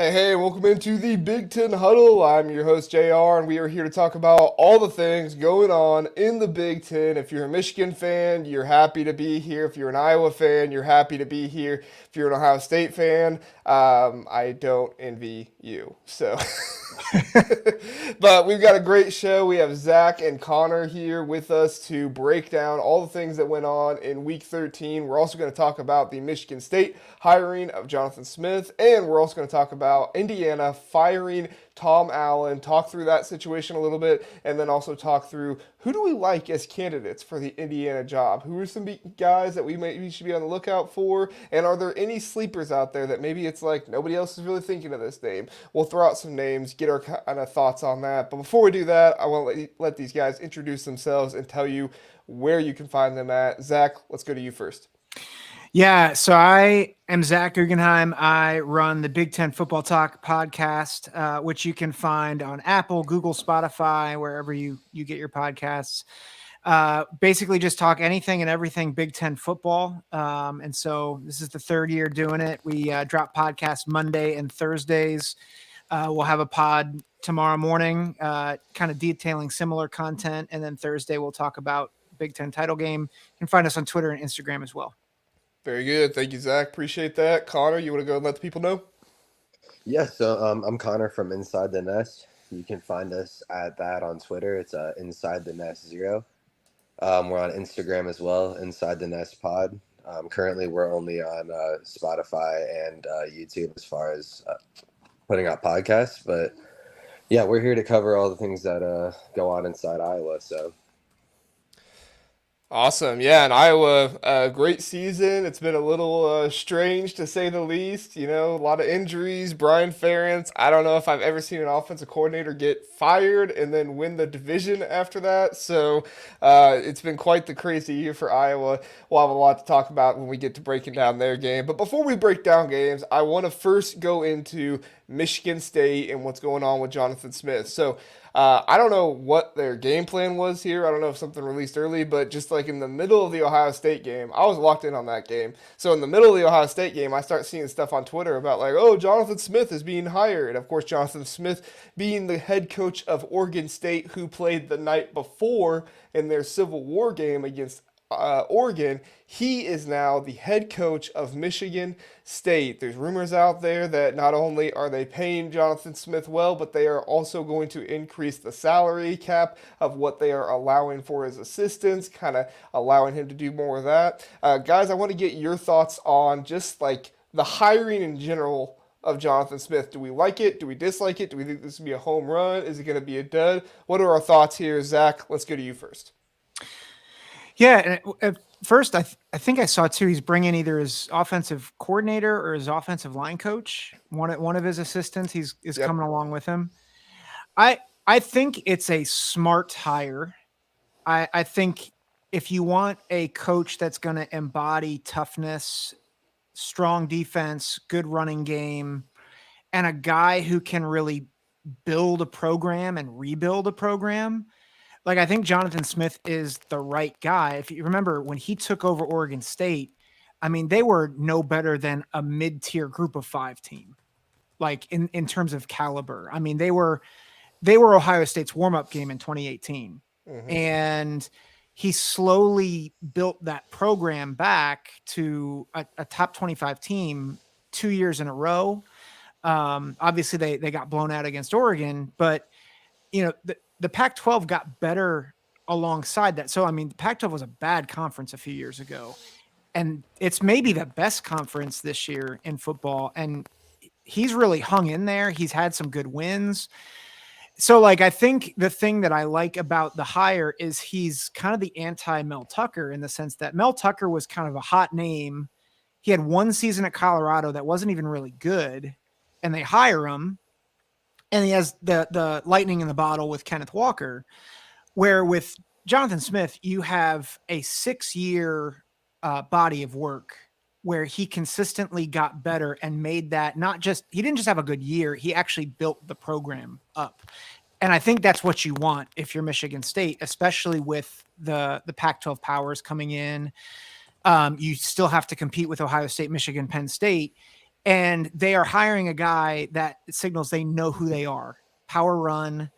Hey, welcome into the Big Ten Huddle. I'm your host, JR, and we are here to talk about all the things going on in the Big Ten. If you're a Michigan fan, you're happy to be here. If you're an Iowa fan, you're happy to be here. If you're an Ohio State fan, I don't envy you. But we've got a great show. We have Zack and Connor here with us to break down all the things that went on in Week 13. We're also going to talk about the Michigan State hiring of Jonathan Smith, and we're also going to talk about Indiana firing Tom Allen, talk through that situation a little bit, and then also talk through who do we like as candidates for the Indiana job? Who are some guys that we should be on the lookout for? And are there any sleepers out there that maybe it's like nobody else is really thinking of this name? We'll throw out some names, get our kind of thoughts on that. But before we do that, I want to let these guys introduce themselves and tell you where you can find them at. Zack, let's go to you first. Yeah, so I am Zack Guggenheim. I run the Big Ten Football Talk podcast, which you can find on Apple, Google, Spotify, wherever you get your podcasts. Basically, just talk anything and everything Big Ten football. And so this is the third year doing it. We drop podcasts Monday and Thursdays. We'll have a pod tomorrow morning, kind of detailing similar content. And then Thursday, we'll talk about Big Ten title game. You can find us on Twitter and Instagram as well. Very good. Thank you, Zack. Appreciate that. Connor, you want to go and let the people know? Yeah, so I'm Connor from Inside the Nest. You can find us at that on Twitter. It's Inside the Nest 0. We're on Instagram as well, Inside the Nest Pod. Currently, we're only on Spotify and YouTube as far as putting out podcasts. But yeah, we're here to cover all the things that go on inside Iowa. So. Awesome. Yeah, in Iowa, great season. It's been a little strange to say the least. You know, a lot of injuries. Brian Ferentz, I don't know if I've ever seen an offensive coordinator get fired and then win the division after that. So it's been quite the crazy year for Iowa. We'll have a lot to talk about when we get to breaking down their game. But before we break down games, I want to first go into Michigan State and what's going on with Jonathan Smith. So I don't know what their game plan was here. I don't know if something released early, but just like in the middle of the Ohio State game, I was locked in on that game. So in the middle of the Ohio State game, I start seeing stuff on Twitter about like, oh, Jonathan Smith is being hired. Of course, Jonathan Smith being the head coach of Oregon State, who played the night before in their Civil War game against Oregon. He is now the head coach of Michigan State. There's rumors out there that not only are they paying Jonathan Smith well, but they are also going to increase the salary cap of what they are allowing for his assistants, kind of allowing him to do more of that. Guys, I want to get your thoughts on just like the hiring in general of Jonathan Smith. Do we like it? Do we dislike it? Do we think this will be a home run? Is it going to be a dud? What are our thoughts here? Zack, let's go to you first. Yeah, and at first, I think I saw too. He's bringing either his offensive coordinator or his offensive line coach. One of his assistants. He's coming along with him. I think it's a smart hire. I think if you want a coach that's going to embody toughness, strong defense, good running game, and a guy who can really build a program and rebuild a program. Like, I think Jonathan Smith is the right guy. If you remember when he took over Oregon State, I mean, they were no better than a mid-tier group of 5 team, like in terms of caliber. I mean, they were Ohio State's warm-up game in 2018. Mm-hmm. And he slowly built that program back to a top 25 team 2 years in a row. Obviously they got blown out against Oregon, but you know, the Pac-12 got better alongside that. So, I mean, the Pac-12 was a bad conference a few years ago, and it's maybe the best conference this year in football. And he's really hung in there. He's had some good wins. So, like, I think the thing that I like about the hire is he's kind of the anti-Mel Tucker in the sense that Mel Tucker was kind of a hot name. He had one season at Colorado that wasn't even really good, and they hire him. And he has the lightning in the bottle with Kenneth Walker, where with Jonathan Smith, you have a 6-year body of work where he consistently got better and made that he didn't just have a good year, he actually built the program up. And I think that's what you want if you're Michigan State, especially with the Pac-12 powers coming in. You still have to compete with Ohio State, Michigan, Penn State. And they are hiring a guy that signals they know who they are. Power run,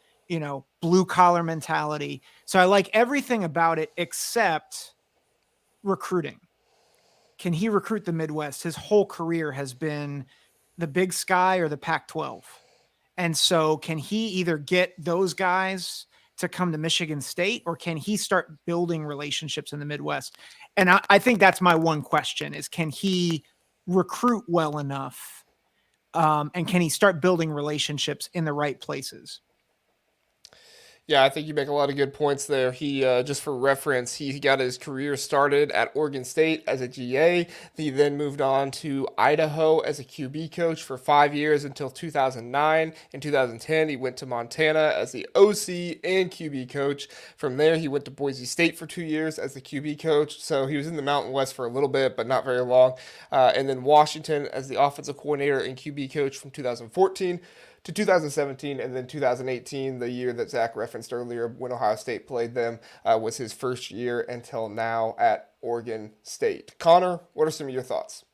blue collar mentality. So I like everything about it except recruiting. Can he recruit the Midwest? His whole career has been the Big Sky or the Pac-12. And so can he either get those guys to come to Michigan State, or can he start building relationships in the Midwest? And I think that's my one question is, can he recruit well enough? And can he start building relationships in the right places? Yeah, I think you make a lot of good points there. He, just for reference, he got his career started at Oregon State as a GA. He then moved on to Idaho as a QB coach for 5 years until 2009. In 2010, he went to Montana as the OC and QB coach. From there, he went to Boise State for 2 years as the QB coach. So he was in the Mountain West for a little bit, but not very long. And then Washington as the offensive coordinator and QB coach from 2014 to 2017, and then 2018, the year that Zack referenced earlier, when Ohio State played them, was his first year until now at Oregon State. Connor, what are some of your thoughts?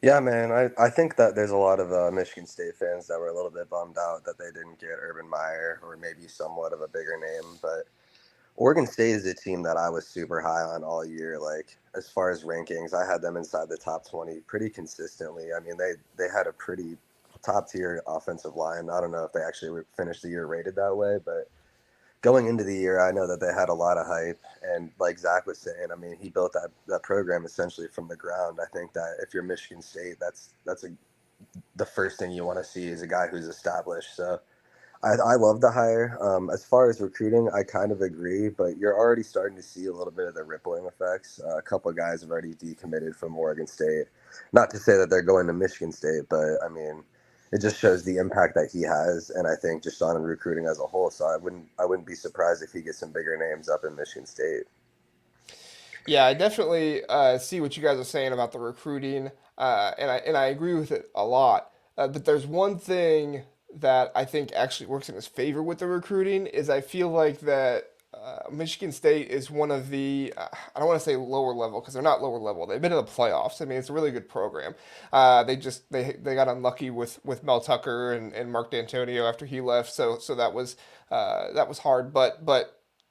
Yeah, man, I think that there's a lot of Michigan State fans that were a little bit bummed out that they didn't get Urban Meyer or maybe somewhat of a bigger name. But Oregon State is a team that I was super high on all year. Like, as far as rankings, I had them inside the top 20 pretty consistently. I mean, they had a pretty top tier offensive line. I don't know if they actually finished the year rated that way, but going into the year, I know that they had a lot of hype. And like Zack was saying, I mean, he built that program essentially from the ground. I think that if you're Michigan State, that's the first thing you want to see is a guy who's established. So I love the hire. As far as recruiting, I kind of agree, but you're already starting to see a little bit of the rippling effects. A couple of guys have already decommitted from Oregon State. Not to say that they're going to Michigan State, but I mean, it just shows the impact that he has, and I think just on recruiting as a whole. So I wouldn't be surprised if he gets some bigger names up in Michigan State. Yeah, I definitely see what you guys are saying about the recruiting, and I agree with it a lot. But there's one thing that I think actually works in his favor with the recruiting is I feel like that Michigan State is one of the I don't want to say lower level because they're not lower level. They've been in the playoffs. I mean, it's a really good program. They got unlucky with Mel Tucker and Mark D'Antonio after he left, so that was hard. But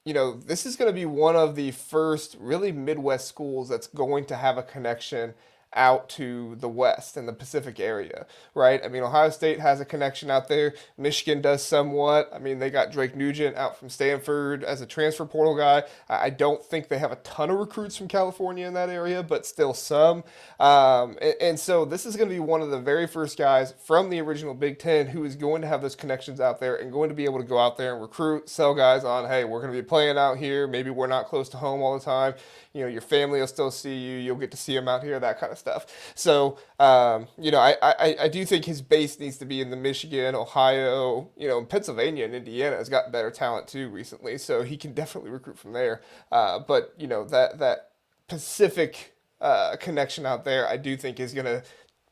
this is going to be one of the first really Midwest schools that's going to have a connection out to the West and the Pacific area, right? I mean, Ohio State has a connection out there. Michigan does somewhat. I mean, they got Drake Nugent out from Stanford as a transfer portal guy. I don't think they have a ton of recruits from California in that area, but still some. And so this is going to be one of the very first guys from the original Big Ten who is going to have those connections out there and going to be able to go out there and recruit, sell guys on, hey, we're going to be playing out here. Maybe we're not close to home all the time. Your family will still see you. You'll get to see them out here, that kind of stuff. So, I do think his base needs to be in the Michigan, Ohio, Pennsylvania and Indiana has gotten better talent too recently. So he can definitely recruit from there. But that Pacific connection out there, I do think is going to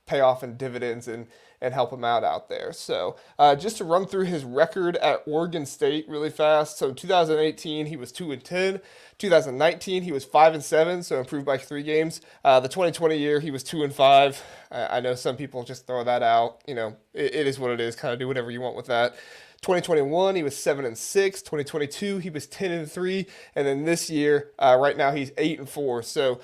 pay off in dividends and help him out there. So just to run through his record at Oregon State really fast. So 2018 he was 2-10. 2019 he was 5-7, so improved by 3 games. The 2020 year he was 2-5. I know some people just throw that out. It is what it is. Kind of do whatever you want with that. 2021 he was 7-6. 2022 he was 10-3, and then this year, right now he's 8-4. So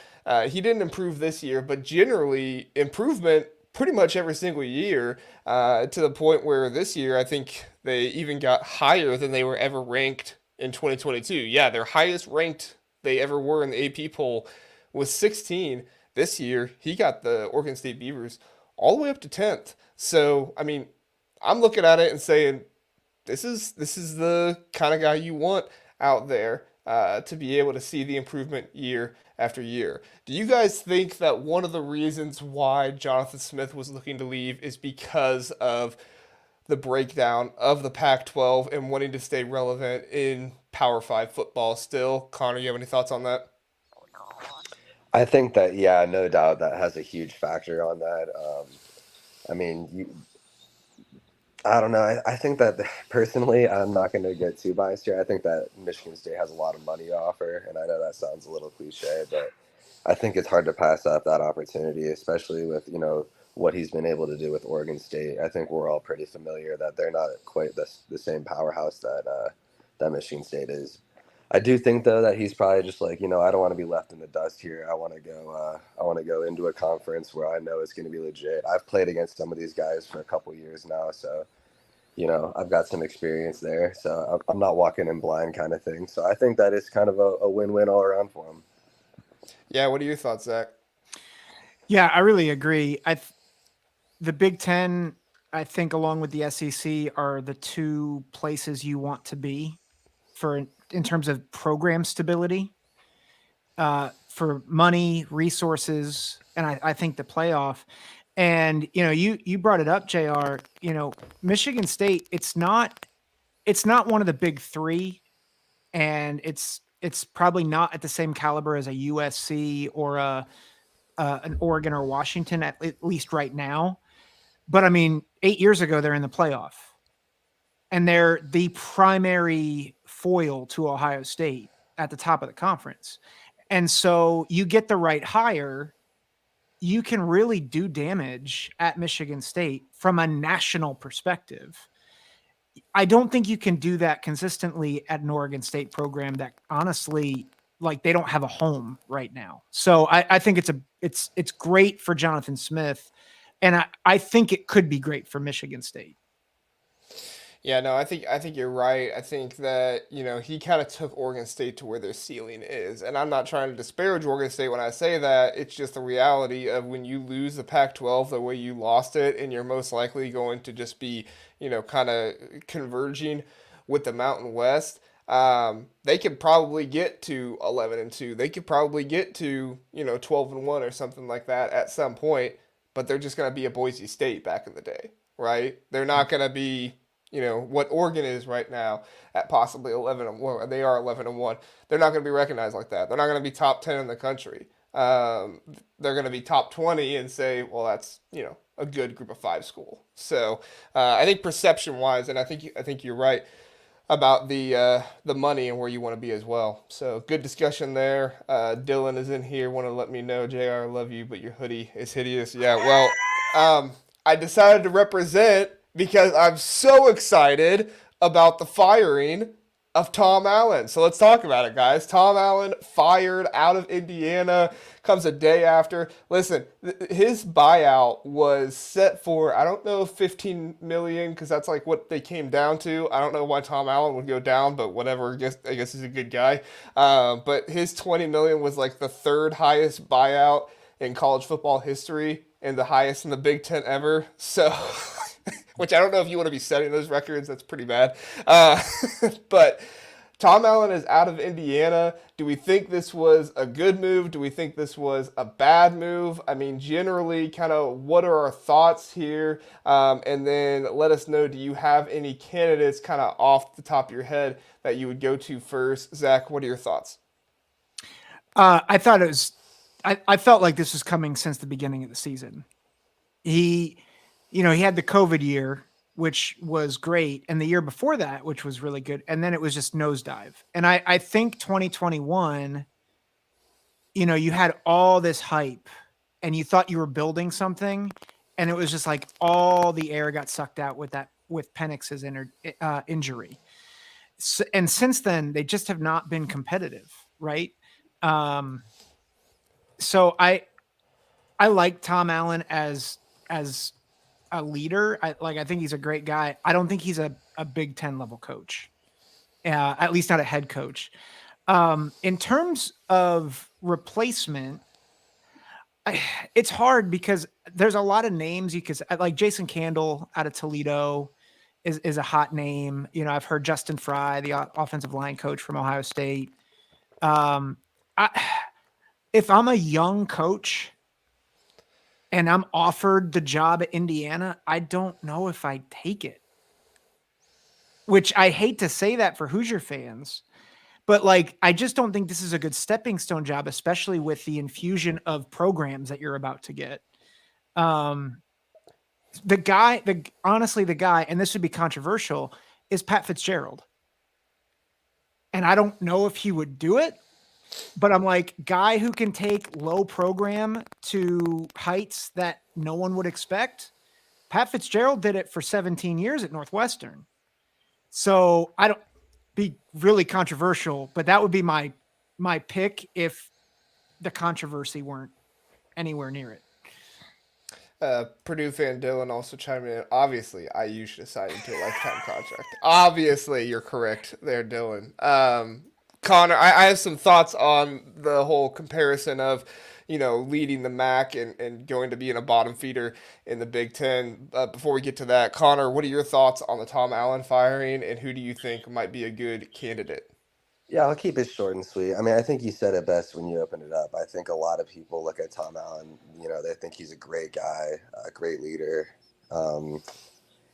he didn't improve this year, but generally improvement pretty much every single year, to the point where this year I think they even got higher than they were ever ranked in 2022. Yeah, their highest ranked they ever were in the AP poll was 16. This year he got the Oregon State Beavers all the way up to 10th. So I mean, I'm looking at it and saying this is the kind of guy you want out there to be able to see the improvement year after year. Do you guys think that one of the reasons why Jonathan Smith was looking to leave is because of the breakdown of the Pac-12 and wanting to stay relevant in Power 5 football still? Connor, you have any thoughts on that? I think that, yeah, no doubt that has a huge factor on that. I mean, I don't know. I think that personally, I'm not going to get too biased here. I think that Michigan State has a lot of money to offer, and I know that sounds a little cliche, but I think it's hard to pass up that opportunity, especially with what he's been able to do with Oregon State. I think we're all pretty familiar that they're not quite the same powerhouse that Michigan State is. I do think though that he's probably just like, I don't want to be left in the dust here. I want to go into a conference where I know it's going to be legit. I've played against some of these guys for a couple years now, so I've got some experience there. So I'm not walking in blind kind of thing. So I think that is kind of a win-win all around for him. Yeah, what are your thoughts, Zach? Yeah, I really agree. The Big Ten, I think, along with the SEC, are the two places you want to be in terms of program stability, for money, resources, and I think the playoff. And you brought it up, JR. Michigan State, it's not one of the big three, and it's probably not at the same caliber as a USC or an Oregon or Washington, at least right now. But I mean, 8 years ago, they're in the playoff, and they're the primary foil to Ohio State at the top of the conference. And so you get the right hire, you can really do damage at Michigan State from a national perspective. I don't think you can do that consistently at an Oregon State program that honestly, like, they don't have a home right now. So I think it's great for Jonathan Smith, and I think it could be great for Michigan State. Yeah, no, I think you're right. I think that, he kind of took Oregon State to where their ceiling is. And I'm not trying to disparage Oregon State when I say that. It's just the reality of when you lose the Pac-12 the way you lost it, and you're most likely going to just be, kind of converging with the Mountain West. They could probably get to 11-2. They could probably get to, 12-1 or something like that at some point, but they're just going to be a Boise State back in the day, right? They're not going to be, what Oregon is right now at possibly 11-1. They are 11-1. They're not going to be recognized like that. They're not going to be top 10 in the country. They're going to be top 20 and say, well, that's, a good group of 5 school. So I think perception wise, and I think you're right about the money and where you want to be as well. So good discussion there. Dylan is in here. Want to let me know, JR, I love you, but your hoodie is hideous. Yeah, well, I decided to represent because I'm so excited about the firing of Tom Allen. So let's talk about it, guys. Tom Allen fired out of Indiana, comes a day after. Listen, his buyout was set for, I don't know, $15 million, because that's like what they came down to. I don't know why Tom Allen would go down, but whatever. I guess he's a good guy. But his $20 million was like the third highest buyout in college football history and the highest in the Big Ten ever. So... which I don't know if you want to be setting those records. That's pretty bad. But Tom Allen is out of Indiana. Do we think this was a good move? Do we think this was a bad move? I mean, generally, kind of what are our thoughts here? And then let us know, do you have any candidates kind of off the top of your head that you would go to first? Zach, what are your thoughts? I thought it was – I felt like this was coming since the beginning of the season. He had the COVID year, which was great, and the year before that, which was really good, and then it was just nosedive. And I think 2021, you had all this hype, and you thought you were building something, and it was just like all the air got sucked out with Penix's injury. And since then, they just have not been competitive, right? So I like Tom Allen as a leader. I think he's a great guy. I don't think he's a Big Ten level coach, at least not a head coach. In terms of replacement, it's hard because there's a lot of names you could, like Jason Candle out of Toledo is a hot name. I've heard Justin Fry, the offensive line coach from Ohio State. If I'm a young coach and I'm offered the job at Indiana, I don't know if I'd take it. Which I hate to say that for Hoosier fans, but I just don't think this is a good stepping stone job, especially with the infusion of programs that you're about to get. The guy, and this would be controversial, is Pat Fitzgerald. And I don't know if he would do it, But I'm like, guy who can take low program to heights that no one would expect. Pat Fitzgerald did it for 17 years at Northwestern. So I don't be really controversial, but that would be my pick if the controversy weren't anywhere near it. Purdue fan Dylan also chiming in. Obviously, IU should have signed into a lifetime contract. Obviously, you're correct there, Dylan. Connor, I have some thoughts on the whole comparison of, leading the MAC and going to be in a bottom feeder in the Big Ten. Before we get to that, Connor, what are your thoughts on the Tom Allen firing, and who do you think might be a good candidate? Yeah, I'll keep it short and sweet. I mean, I think you said it best when you opened it up. I think a lot of people look at Tom Allen, they think he's a great guy, a great leader.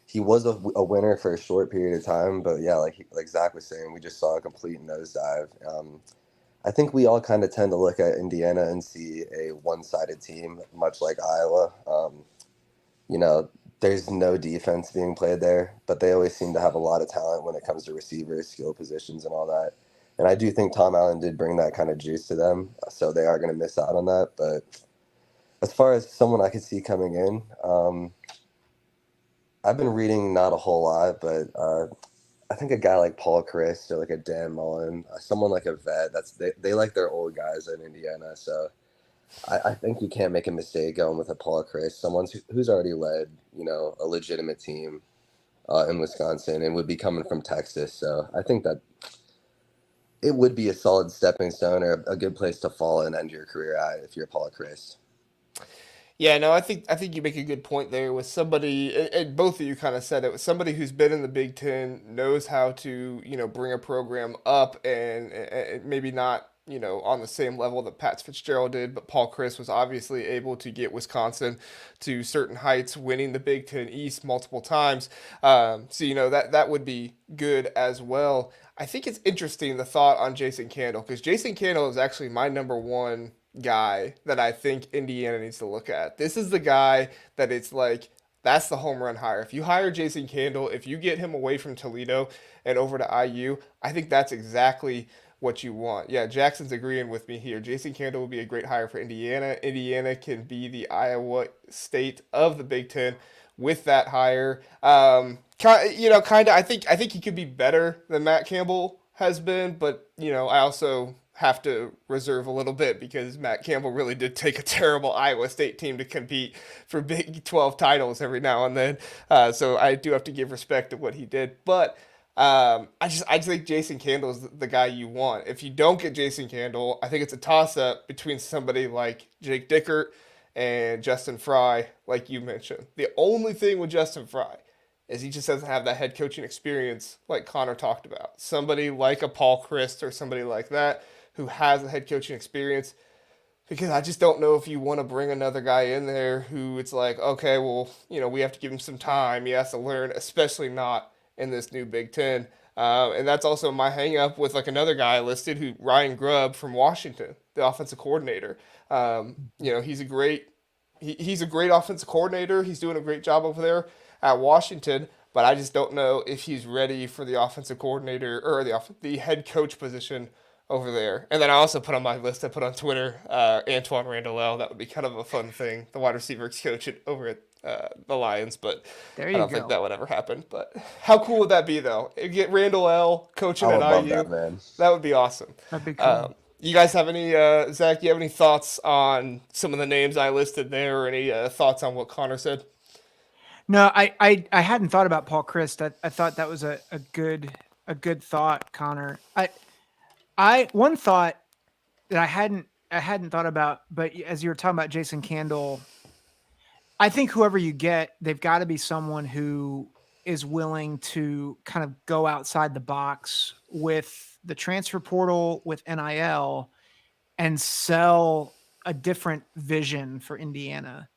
He was a winner for a short period of time, but yeah, like Zach was saying, we just saw a complete nosedive. I think we all kind of tend to look at Indiana and see a one-sided team, much like Iowa. There's no defense being played there, but they always seem to have a lot of talent when it comes to receivers, skill positions, and all that. And I do think Tom Allen did bring that kind of juice to them, so they are going to miss out on that. But as far as someone I could see coming in, I've been reading not a whole lot, but I think a guy like Paul Chryst or like a Dan Mullen, someone like a vet. They like their old guys in Indiana, so I think you can't make a mistake going with a Paul Chryst, someone who's already led a legitimate team in Wisconsin and would be coming from Texas. So I think that it would be a solid stepping stone or a good place to fall and end your career at if you're Paul Chryst. Yeah, no, I think you make a good point there with somebody, and both of you kind of said it, with somebody who's been in the Big Ten, knows how to, bring a program up and maybe not, on the same level that Pat Fitzgerald did, but Paul Chryst was obviously able to get Wisconsin to certain heights, winning the Big Ten East multiple times. So, that would be good as well. I think it's interesting, the thought on Jason Candle, because Jason Candle is actually my number one guy that I think Indiana needs to look at. This is the guy that it's like, that's the home run hire. If you hire Jason Candle, if you get him away from Toledo and over to IU, I think that's exactly what you want. Yeah, Jackson's agreeing with me here. Jason Candle will be a great hire for Indiana. Indiana can be the Iowa State of the Big Ten with that hire. Kind of. I think he could be better than Matt Campbell has been, but I also have to reserve a little bit because Matt Campbell really did take a terrible Iowa State team to compete for Big 12 titles every now and then. So I do have to give respect to what he did. But I just think Jason Candle is the guy you want. If you don't get Jason Candle, I think it's a toss-up between somebody like Jake Dickert and Justin Fry, like you mentioned. The only thing with Justin Fry is he just doesn't have that head coaching experience like Connor talked about. Somebody like a Paul Chryst or somebody like that who has a head coaching experience, because I just don't know if you want to bring another guy in there who it's like, okay, well, we have to give him some time. He has to learn, especially not in this new Big Ten. And that's also my hang up with like another guy listed, Ryan Grubb from Washington, the offensive coordinator. He's a great offensive coordinator. He's doing a great job over there at Washington, but I just don't know if he's ready for the offensive coordinator or the head coach position over there. And then I also put on my list, I put on Twitter, Antoine Randall. That would be kind of a fun thing, the wide receivers coach over at the Lions, but I don't think that would ever happen. But how cool would that be, though? Get Randall L. coaching at IU. That, man. That would be awesome. That'd be cool. You guys have any, Zach, you have any thoughts on some of the names I listed there, or any thoughts on what Connor said? No, I hadn't thought about Paul Chryst. I thought that was a good thought, Connor. One thought that I hadn't thought about, but as you were talking about Jason Candle, I think whoever you get, they've got to be someone who is willing to kind of go outside the box with the transfer portal, with NIL, and sell a different vision for Indiana.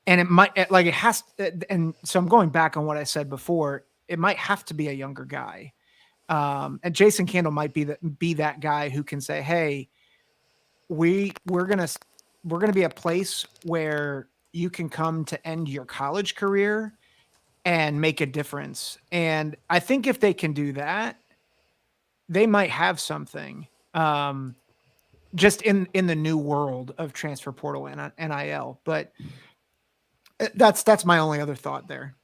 And it has, and so I'm going back on what I said before, it might have to be a younger guy. And Jason Candle might be that guy who can say, hey, we're going to be a place where you can come to end your college career and make a difference. And I think if they can do that, they might have something. just in the new world of transfer portal and NIL. But that's my only other thought there.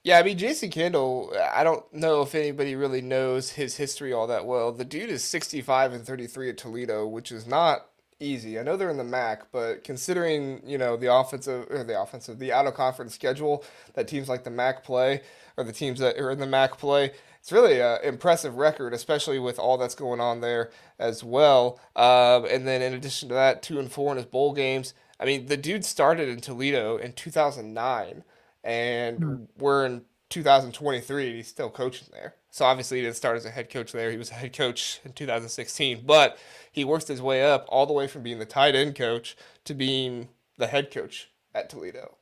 Yeah, I mean, Jason Kendall, I don't know if anybody really knows his history all that well. The dude is 65-33 at Toledo, which is not easy. I know they're in the MAC, but considering, the out of conference schedule that teams like the MAC play, or the teams that are in the MAC play, it's really an impressive record, especially with all that's going on there as well. And then in addition to that, 2-4 in his bowl games. I mean, the dude started in Toledo in 2009, and we're in 2023 and he's still coaching there. So obviously he didn't start as a head coach there. He was a head coach in 2016, but he worked his way up all the way from being the tight end coach to being the head coach at Toledo.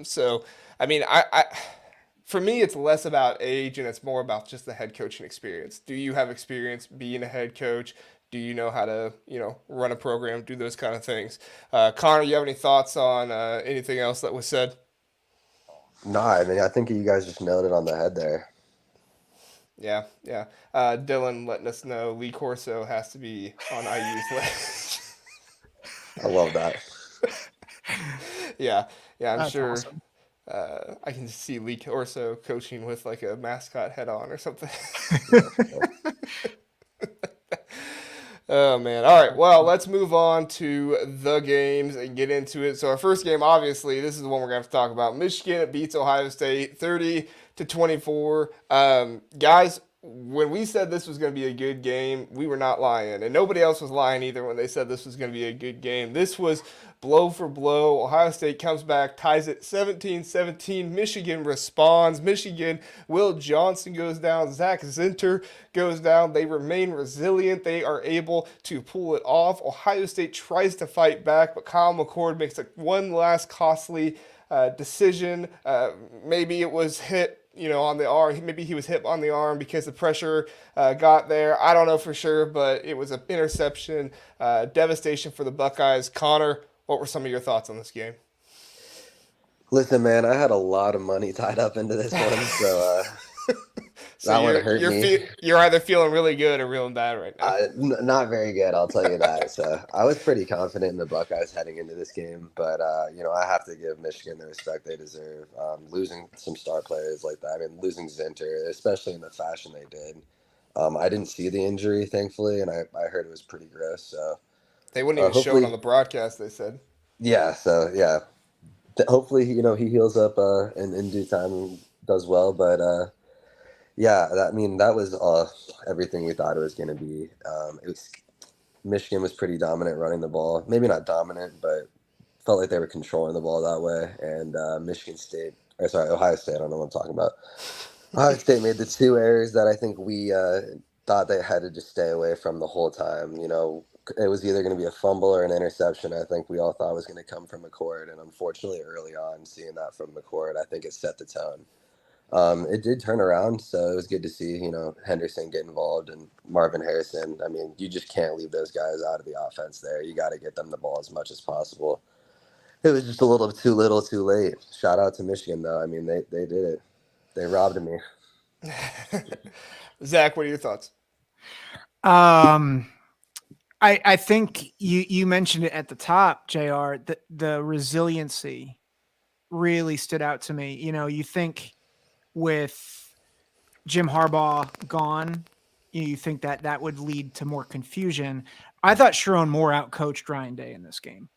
So I mean, I for me it's less about age and it's more about just the head coaching experience. Do you have experience being a head coach? Do you know how to, run a program, do those kind of things? Connor, you have any thoughts on anything else that was said? No, I mean, I think you guys just nailed it on the head there. Yeah, yeah. Dylan letting us know Lee Corso has to be on IU's list. I love that. Yeah, I'm That's sure. awesome. I can see Lee Corso coaching with like a mascot head on or something. Oh man. All right. Well, let's move on to the games and get into it. So our first game, obviously, this is the one we're gonna have to talk about. Michigan beats Ohio State 30-24. Guys, when we said this was gonna be a good game, we were not lying, and nobody else was lying either when they said this was gonna be a good game. This was blow for blow. Ohio State comes back, ties it 17-17. Michigan responds. Michigan, Will Johnson goes down. Zack Zinter goes down. They remain resilient. They are able to pull it off. Ohio State tries to fight back, but Kyle McCord makes one last costly decision. Maybe it was hit on the arm. Maybe he was hit on the arm because the pressure got there. I don't know for sure, but it was an interception. Devastation for the Buckeyes. Connor, what were some of your thoughts on this game? Listen, man, I had a lot of money tied up into this one, so that one hurt me. You're either feeling really good or feeling bad right now. Not very good, I'll tell you that. So I was pretty confident in the Buckeyes heading into this game, but I have to give Michigan the respect they deserve. Losing some star players like that, I mean, losing Zinter, especially in the fashion they did. I didn't see the injury, thankfully, and I heard it was pretty gross. So they wouldn't even show it on the broadcast, they said. Yeah, so yeah. Hopefully, he heals up in due time and does well. But that was everything we thought it was going to be. Michigan was pretty dominant running the ball. Maybe not dominant, but felt like they were controlling the ball that way. And Ohio State. I don't know what I'm talking about. Ohio State made the two errors that I think we thought they had to just stay away from the whole time. It was either going to be a fumble or an interception. I think we all thought was going to come from McCord, and unfortunately, early on, seeing that from McCord, I think it set the tone. It did turn around, so it was good to see, Henderson get involved and Marvin Harrison. I mean, you just can't leave those guys out of the offense there. You got to get them the ball as much as possible. It was just a little too little, too late. Shout out to Michigan, though. I mean, they did it. They robbed me. Zach, what are your thoughts? I think you mentioned it at the top, JR, the resiliency really stood out to me. You think with Jim Harbaugh gone, you think that would lead to more confusion. I thought Sharon Moore outcoached Ryan Day in this game.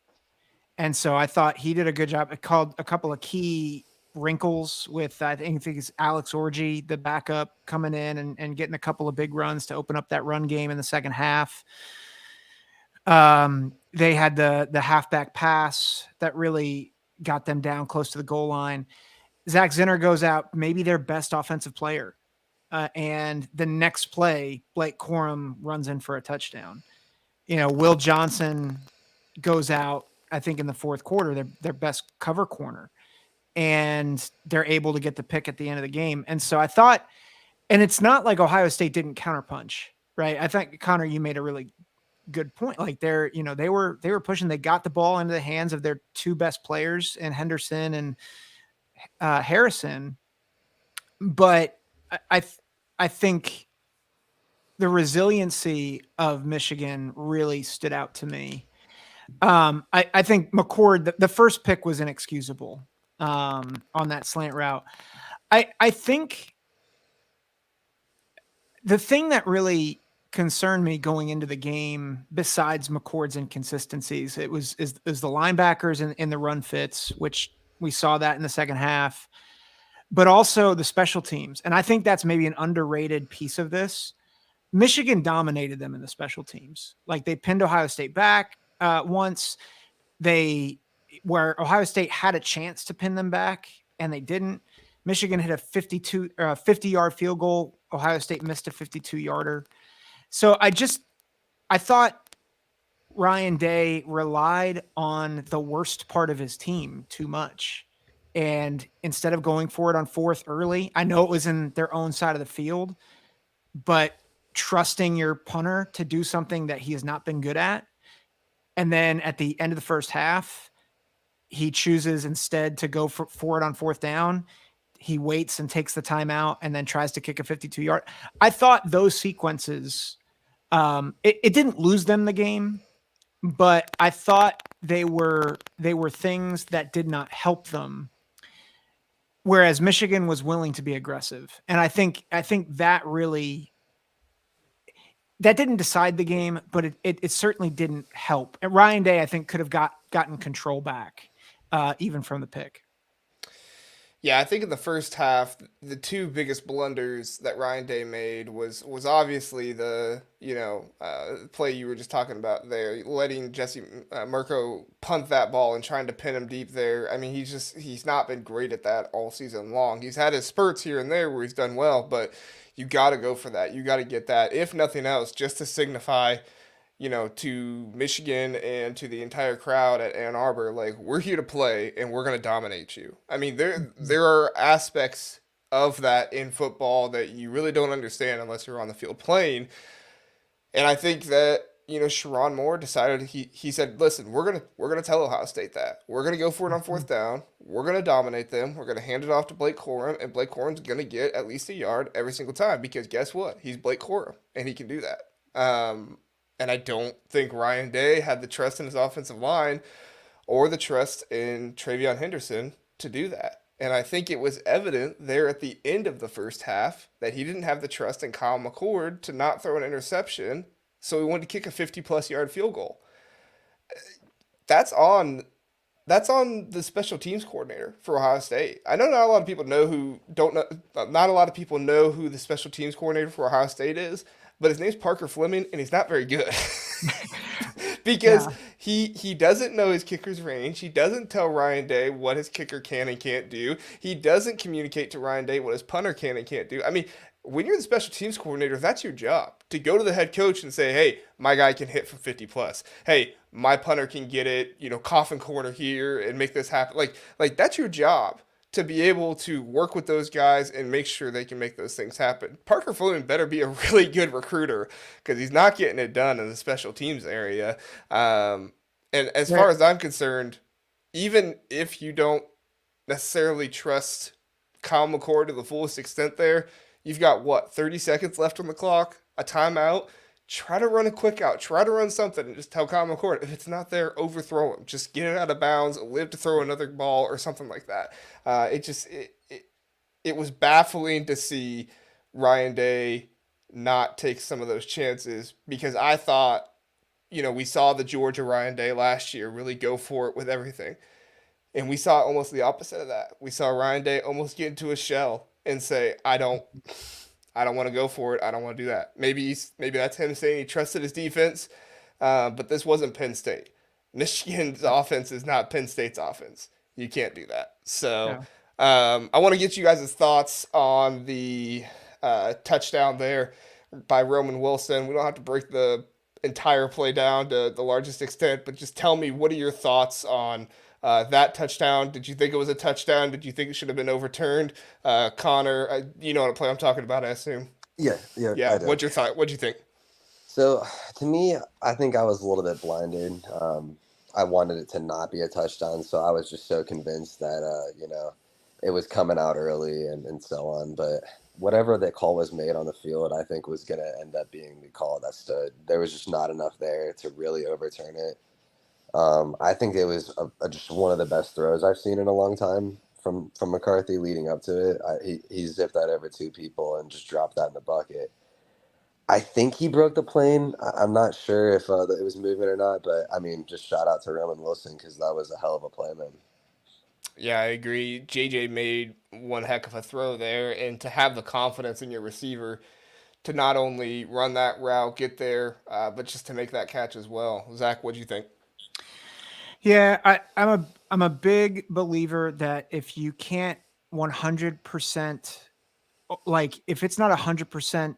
And so I thought he did a good job. It called a couple of key wrinkles with, I think it's Alex Orji, the backup, coming in and getting a couple of big runs to open up that run game in the second half. They had the halfback pass that really got them down close to the goal line. Zack Zinter goes out, maybe their best offensive player. And the next play, Blake Corum runs in for a touchdown. Will Johnson goes out, I think in the fourth quarter, their best cover corner. And they're able to get the pick at the end of the game. And so I thought, and it's not like Ohio State didn't counterpunch, right? I think, Connor, you made a really good point. Like they were pushing, they got the ball into the hands of their two best players in Henderson and Harrison. But I think the resiliency of Michigan really stood out to me. I think McCord, the first pick was inexcusable on that slant route. I think the thing that really concerned me going into the game, besides McCord's inconsistencies, is the linebackers in the run fits, which we saw that in the second half, but also the special teams. And I think that's maybe an underrated piece of this. Michigan dominated them in the special teams. Like, they pinned Ohio State back once. Where Ohio State had a chance to pin them back and they didn't. Michigan hit a 50-yard field goal. Ohio State missed a 52-yarder. So I thought Ryan Day relied on the worst part of his team too much. And instead of going for it on fourth early, I know it was in their own side of the field, but trusting your punter to do something that he has not been good at. And then at the end of the first half, he chooses instead to go for it on fourth down. He waits and takes the timeout and then tries to kick a 52-yard. I thought those sequences, it didn't lose them the game, but I thought they were things that did not help them. Whereas Michigan was willing to be aggressive. And I think that really, that didn't decide the game, but it certainly didn't help. And Ryan Day, I think, could have gotten control back, even from the pick. Yeah, I think in the first half, the two biggest blunders that Ryan Day made was obviously the play you were just talking about there, letting Jesse Mirko punt that ball and trying to pin him deep there. I mean, he's not been great at that all season long. He's had his spurts here and there where he's done well, but you got to go for that. You got to get that, if nothing else, just to signify, to Michigan and to the entire crowd at Ann Arbor, like, we're here to play and we're going to dominate you. I mean, there are aspects of that in football that you really don't understand unless you're on the field playing. And I think that, Sherrone Moore decided, he said, listen, we're gonna tell Ohio State that. We're gonna go for it on fourth down. We're gonna dominate them. We're gonna hand it off to Blake Corum, and Blake Corum's gonna get at least a yard every single time, because guess what? He's Blake Corum and he can do that. And I don't think Ryan Day had the trust in his offensive line or the trust in TreVeyon Henderson to do that. And I think it was evident there at the end of the first half that he didn't have the trust in Kyle McCord to not throw an interception, so he wanted to kick a 50-plus yard field goal. That's on the special teams coordinator for Ohio State. I know not a lot of people know not a lot of people know who the special teams coordinator for Ohio State is, but his name's Parker Fleming, and he's not very good. Because he doesn't know his kicker's range. He doesn't tell Ryan Day what his kicker can and can't do. He doesn't communicate to Ryan Day what his punter can and can't do. I mean, when you're the special teams coordinator, that's your job. To go to the head coach and say, hey, my guy can hit from 50 plus. Hey, my punter can get it, coffin corner here and make this happen. Like that's your job, to be able to work with those guys and make sure they can make those things happen. Parker Fleming better be a really good recruiter, because he's not getting it done in the special teams area. And as far as I'm concerned, even if you don't necessarily trust Kyle McCord to the fullest extent there, you've got, 30 seconds left on the clock, a timeout. Try to run a quick out. Try to run something and just tell Kyle McCord, if it's not there, overthrow him. Just get it out of bounds, live to throw another ball or something like that. It was baffling to see Ryan Day not take some of those chances, because I thought, we saw the Georgia Ryan Day last year really go for it with everything. And we saw almost the opposite of that. We saw Ryan Day almost get into a shell and say, I don't want to go for it. I don't want to do that. Maybe that's him saying he trusted his defense, but this wasn't Penn State. Michigan's offense is not Penn State's offense. You can't do that. So I want to get you guys' thoughts on the touchdown there by Roman Wilson. We don't have to break the entire play down to the largest extent, but just tell me, what are your thoughts on that touchdown? Did you think it was a touchdown? Did you think it should have been overturned? Connor, you know what play I'm talking about, I assume. Yeah. What'd you think? So, to me, I think I was a little bit blinded. I wanted it to not be a touchdown, so I was just so convinced that it was coming out early and so on. But whatever that call was made on the field, I think was going to end up being the call that stood. There was just not enough there to really overturn it. I think it was just one of the best throws I've seen in a long time from McCarthy leading up to it. He zipped that over two people and just dropped that in the bucket. I think he broke the plane. I'm not sure if it was moving or not, but I mean, just shout out to Roman Wilson because that was a hell of a play, man. Yeah, I agree. JJ made one heck of a throw there, and to have the confidence in your receiver to not only run that route, get there, but just to make that catch as well. Zach, what do you think? Yeah, I'm a big believer that if you can't 100%, like if it's not 100%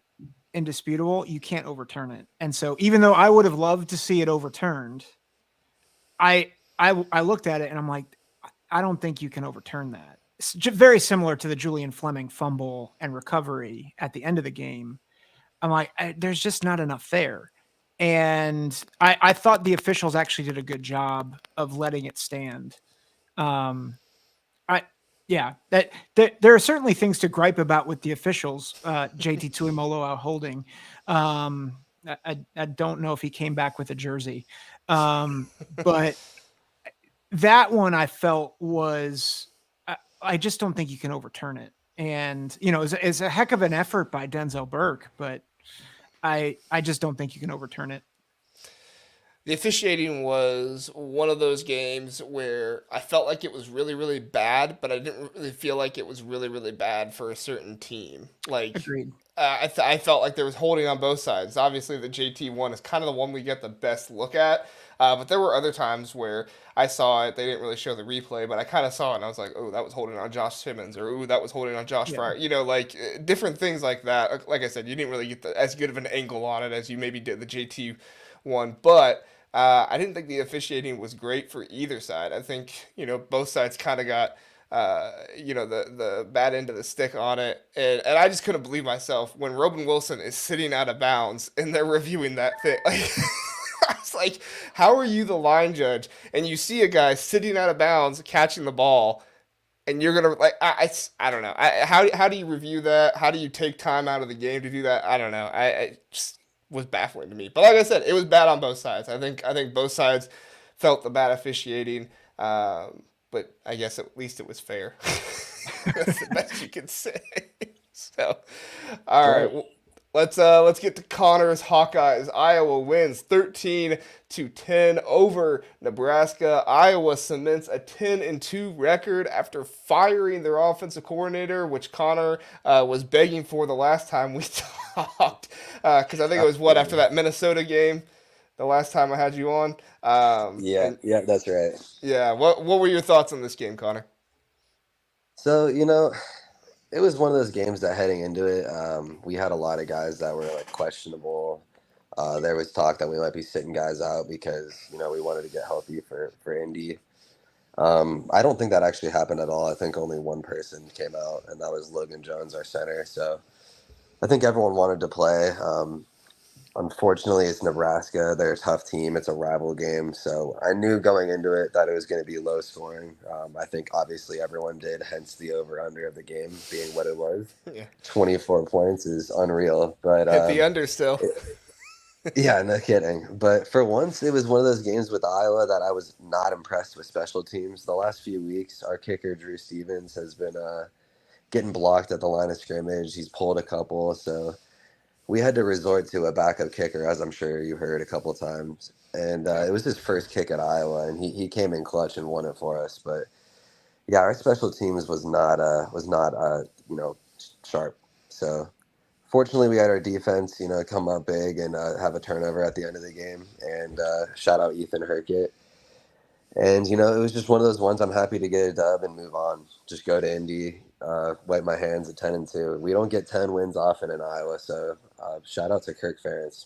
indisputable, you can't overturn it. And so even though I would have loved to see it overturned, I looked at it and I'm like, I don't think you can overturn that. It's very similar to the Julian Fleming fumble and recovery at the end of the game. I'm like, there's just not enough there. And I thought the officials actually did a good job of letting it stand. There are certainly things to gripe about with the officials. JT Tuimolo out holding. I don't know if he came back with a jersey, but that one I felt was. I just don't think you can overturn it. And it's a heck of an effort by Denzel Burke, but I just don't think you can overturn it. The officiating was one of those games where I felt like it was really, really bad, but I didn't really feel like it was really, really bad for a certain team. Like, Agreed. I felt like there was holding on both sides. Obviously, the JT one is kind of the one we get the best look at, but there were other times where I saw it. They didn't really show the replay, but I kind of saw it, and I was like, oh, that was holding on Josh Simmons, or oh, that was holding on Josh Fryer. Like different things like that. Like I said, you didn't really get as good of an angle on it as you maybe did the JT one, but I didn't think the officiating was great for either side. I think both sides kind of got the bad end of the stick on it, and I just couldn't believe myself when Robin Wilson is sitting out of bounds and they're reviewing that thing. Like, I was like, how are you the line judge and you see a guy sitting out of bounds catching the ball? And you're gonna like I don't know. How do you review that? How do you take time out of the game to do that? I don't know. I just was baffling to me. But like I said, it was bad on both sides. I think both sides felt the bad officiating. But I guess at least it was fair. That's the best you can say. So, all right. Well, let's get to Connor's Hawkeyes. Iowa wins 13-10 over Nebraska. Iowa cements a 10-2 record after firing their offensive coordinator, which Connor was begging for the last time we talked. Because I think it was after that Minnesota game, the last time I had you on. Yeah, that's right. Yeah. What were your thoughts on this game, Connor? So it was one of those games that heading into it, we had a lot of guys that were like questionable. There was talk that we might be sitting guys out because we wanted to get healthy for Indy. I don't think that actually happened at all. I think only one person came out, and that was Logan Jones, our center. So I think everyone wanted to play. Unfortunately, it's Nebraska. They're a tough team. It's a rival game. So I knew going into it that it was going to be low scoring. I think obviously everyone did, hence the over-under of the game being what it was. Yeah. 24 points is unreal. But hit the under still. Yeah, no kidding. But for once, it was one of those games with Iowa that I was not impressed with special teams. The last few weeks, our kicker, Drew Stevens, has been getting blocked at the line of scrimmage. He's pulled a couple, so we had to resort to a backup kicker, as I'm sure you heard a couple times. And it was his first kick at Iowa, and he came in clutch and won it for us. But yeah, our special teams was not sharp. So fortunately, we had our defense come up big and have a turnover at the end of the game. And shout out Ethan Herkett. And it was just one of those ones. I'm happy to get a dub and move on. Just go to Indy, wipe my hands at 10-2. We don't get 10 wins often in Iowa, so shout out to Kirk Ferentz.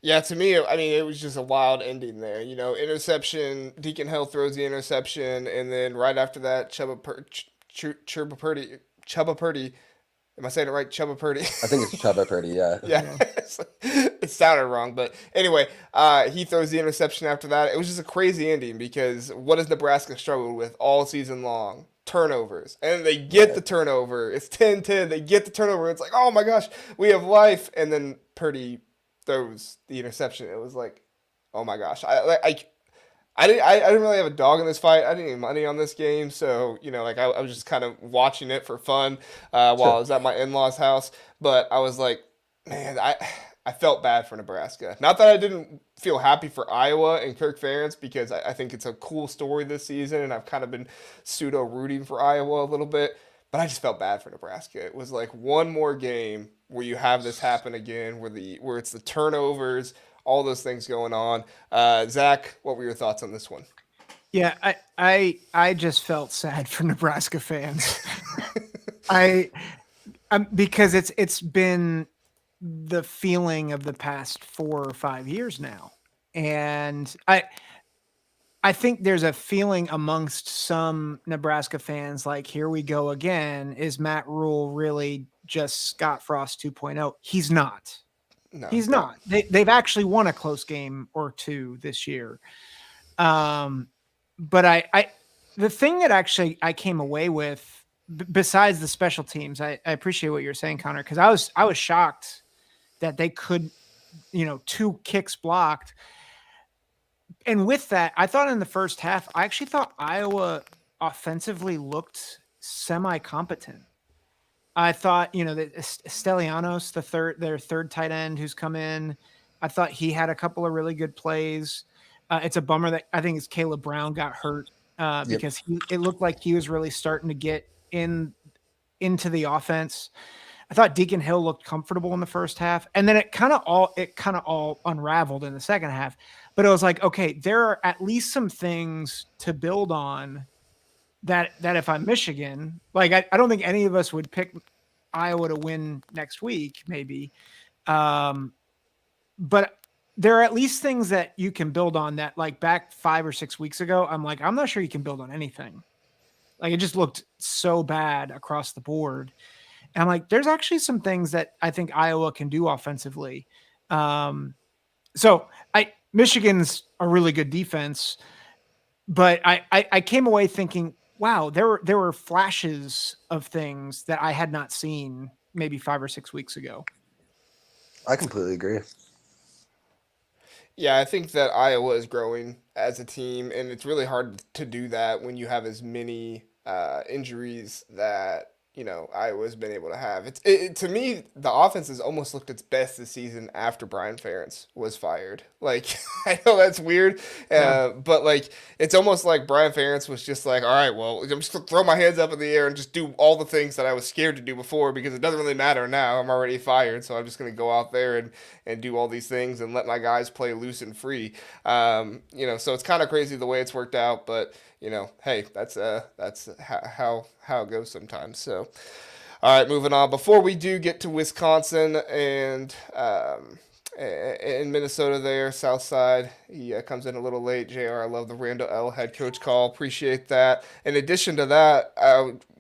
Yeah, to me, I mean, it was just a wild ending there. Interception. Deacon Hill throws the interception, and then right after that, Chubba Purdy. Am I saying it right? Chubba Purdy. I think it's Chubba Purdy, yeah. Yeah. it sounded wrong, but anyway, he throws the interception after that. It was just a crazy ending because what has Nebraska struggled with all season long? Turnovers. And they get the turnover. It's 10-10. They get the turnover. It's like, oh my gosh, we have life. And then Purdy throws the interception. It was like, oh my gosh. I didn't really have a dog in this fight. I didn't have money on this game, so like I was just kind of watching it for fun while I was at my in-laws' house. But I was like, man, I felt bad for Nebraska. Not that I didn't feel happy for Iowa and Kirk Ferentz because I think it's a cool story this season, and I've kind of been pseudo rooting for Iowa a little bit. But I just felt bad for Nebraska. It was like one more game where you have this happen again, where it's the turnovers, all those things going on. Zach, what were your thoughts on this one? Yeah, I just felt sad for Nebraska fans. Because it's been the feeling of the past 4 or 5 years now, and I think there's a feeling amongst some Nebraska fans like, here we go again. Is Matt Rule really just Scott Frost 2.0? He's not. No, He's not. They've actually won a close game or two this year. But the thing that actually I came away with, besides the special teams, I appreciate what you're saying, Connor, because I was shocked that they could, 2 kicks blocked. And with that, I thought in the first half, I actually thought Iowa offensively looked semi-competent. I thought, that Stelianos, their third tight end who's come in, I thought he had a couple of really good plays. It's a bummer that I think Caleb Brown got hurt because it looked like he was really starting to get into the offense. I thought Deacon Hill looked comfortable in the first half, and then it kind of all unraveled in the second half. But it was like, okay, there are at least some things to build on. That if I'm Michigan, like I don't think any of us would pick Iowa to win next week, maybe, but there are at least things that you can build on. That like back 5 or 6 weeks ago, I'm not sure you can build on anything. Like it just looked so bad across the board. And I'm like, there's actually some things that I think Iowa can do offensively. Michigan's a really good defense, but I came away thinking, wow, there were flashes of things that I had not seen maybe 5 or 6 weeks ago. I completely agree. Yeah, I think that Iowa is growing as a team, and it's really hard to do that when you have as many injuries that Iowa's been able to have. To me, the offense has almost looked its best this season after Brian Ferentz was fired. Like, I know that's weird, but like it's almost like Brian Ferentz was just like, all right, well, I'm just gonna throw my hands up in the air and just do all the things that I was scared to do before because it doesn't really matter now. I'm already fired, so I'm just gonna go out there and do all these things and let my guys play loose and free. So it's kind of crazy the way it's worked out, but hey, that's how it goes sometimes. So, all right, moving on. Before we do get to Wisconsin and in Minnesota, there, South Side, he comes in a little late. Jr., I love the Randall L. head coach call. Appreciate that. In addition to that,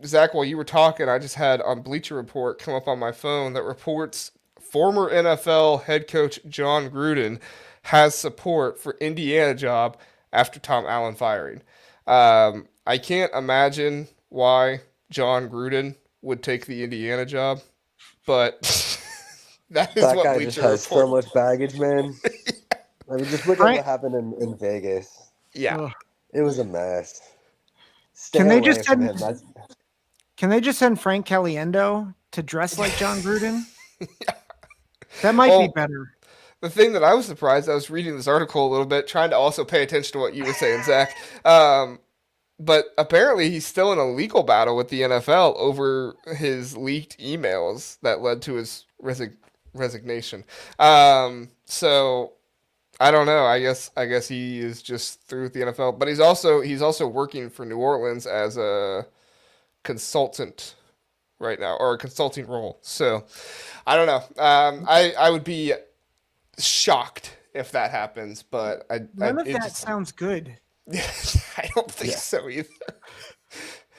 Zach, while you were talking, I just had on Bleacher Report come up on my phone that reports former NFL head coach John Gruden has support for Indiana job after Tom Allen firing. I can't imagine why John Gruden would take the Indiana job, but that guy Bleacher just has Report. so much baggage, man. I mean, just look at what happened in Vegas. Yeah. It was a mess. Can they just send Frank Caliendo to dress like John Gruden? Yeah. That might be better. The thing that I was surprised, I was reading this article a little bit, trying to also pay attention to what you were saying, Zach. But apparently he's still in a legal battle with the NFL over his leaked emails that led to his resignation. So I don't know. I guess he is just through with the NFL, but he's also working for New Orleans as a consultant right now, or a consulting role. So I don't know. I would be shocked if that happens, but none of that sounds good. I don't think so either.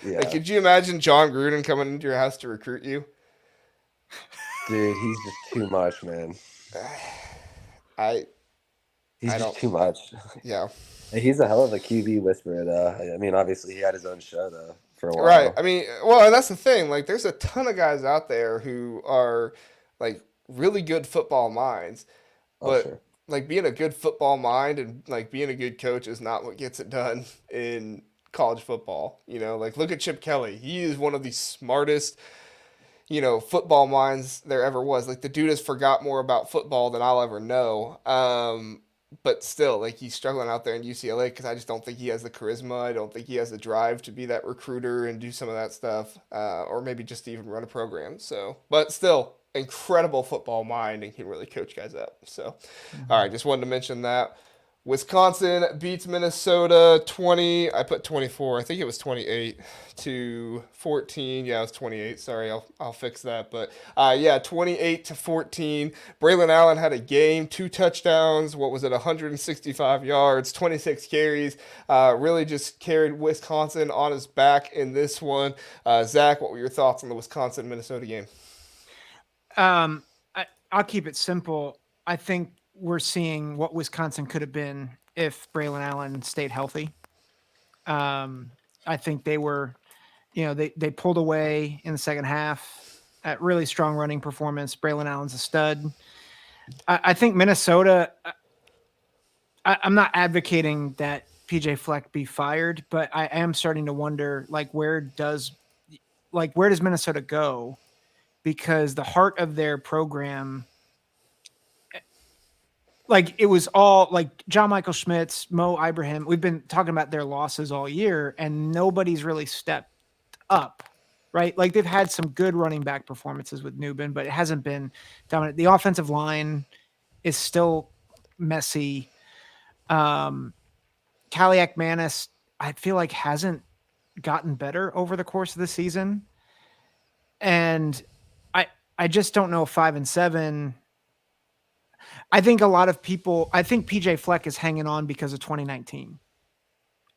Yeah. Like, could you imagine John Gruden coming into your house to recruit you? Dude, he's just too much, man. I He's I just don't. too much. Yeah. He's a hell of a QB whisperer, though. I mean, obviously he had his own show though for a Right. while. I mean, well, and that's the thing. Like, there's a ton of guys out there who are like really good football minds, Oh, but sure. like being a good football mind and like being a good coach is not what gets it done in college football. Like look at Chip Kelly. He is one of the smartest, football minds there ever was. Like the dude has forgot more about football than I'll ever know. But still, like he's struggling out there in UCLA because I just don't think he has the charisma. I don't think he has the drive to be that recruiter and do some of that stuff, or maybe just even run a program. So, but still, incredible football mind and can really coach guys up. So, all right, just wanted to mention that. Wisconsin beats Minnesota 20. I put 24. I think it was 28 to 14. Yeah, it was 28. Sorry, I'll fix that. But yeah, 28 to 14. Braylon Allen had a game, 2 touchdowns. What was it? 165 yards, 26 carries. Really just carried Wisconsin on his back in this one. Zach, what were your thoughts on the Wisconsin Minnesota game? I'll keep it simple. I think we're seeing what Wisconsin could have been if Braylon Allen stayed healthy. I think they were, they pulled away in the second half. Really strong running performance. Braylon Allen's a stud. I think Minnesota. I'm not advocating that PJ Fleck be fired, but I am starting to wonder, where does Minnesota go? Because the heart of their program, it was all John Michael Schmitz, Mo Ibrahim. We've been talking about their losses all year, and nobody's really stepped up, right? They've had some good running back performances with Newbin, but it hasn't been dominant. The offensive line is still messy. Kaliak Manis, I feel like hasn't gotten better over the course of the season. And I just don't know if 5-7. I think PJ Fleck is hanging on because of 2019.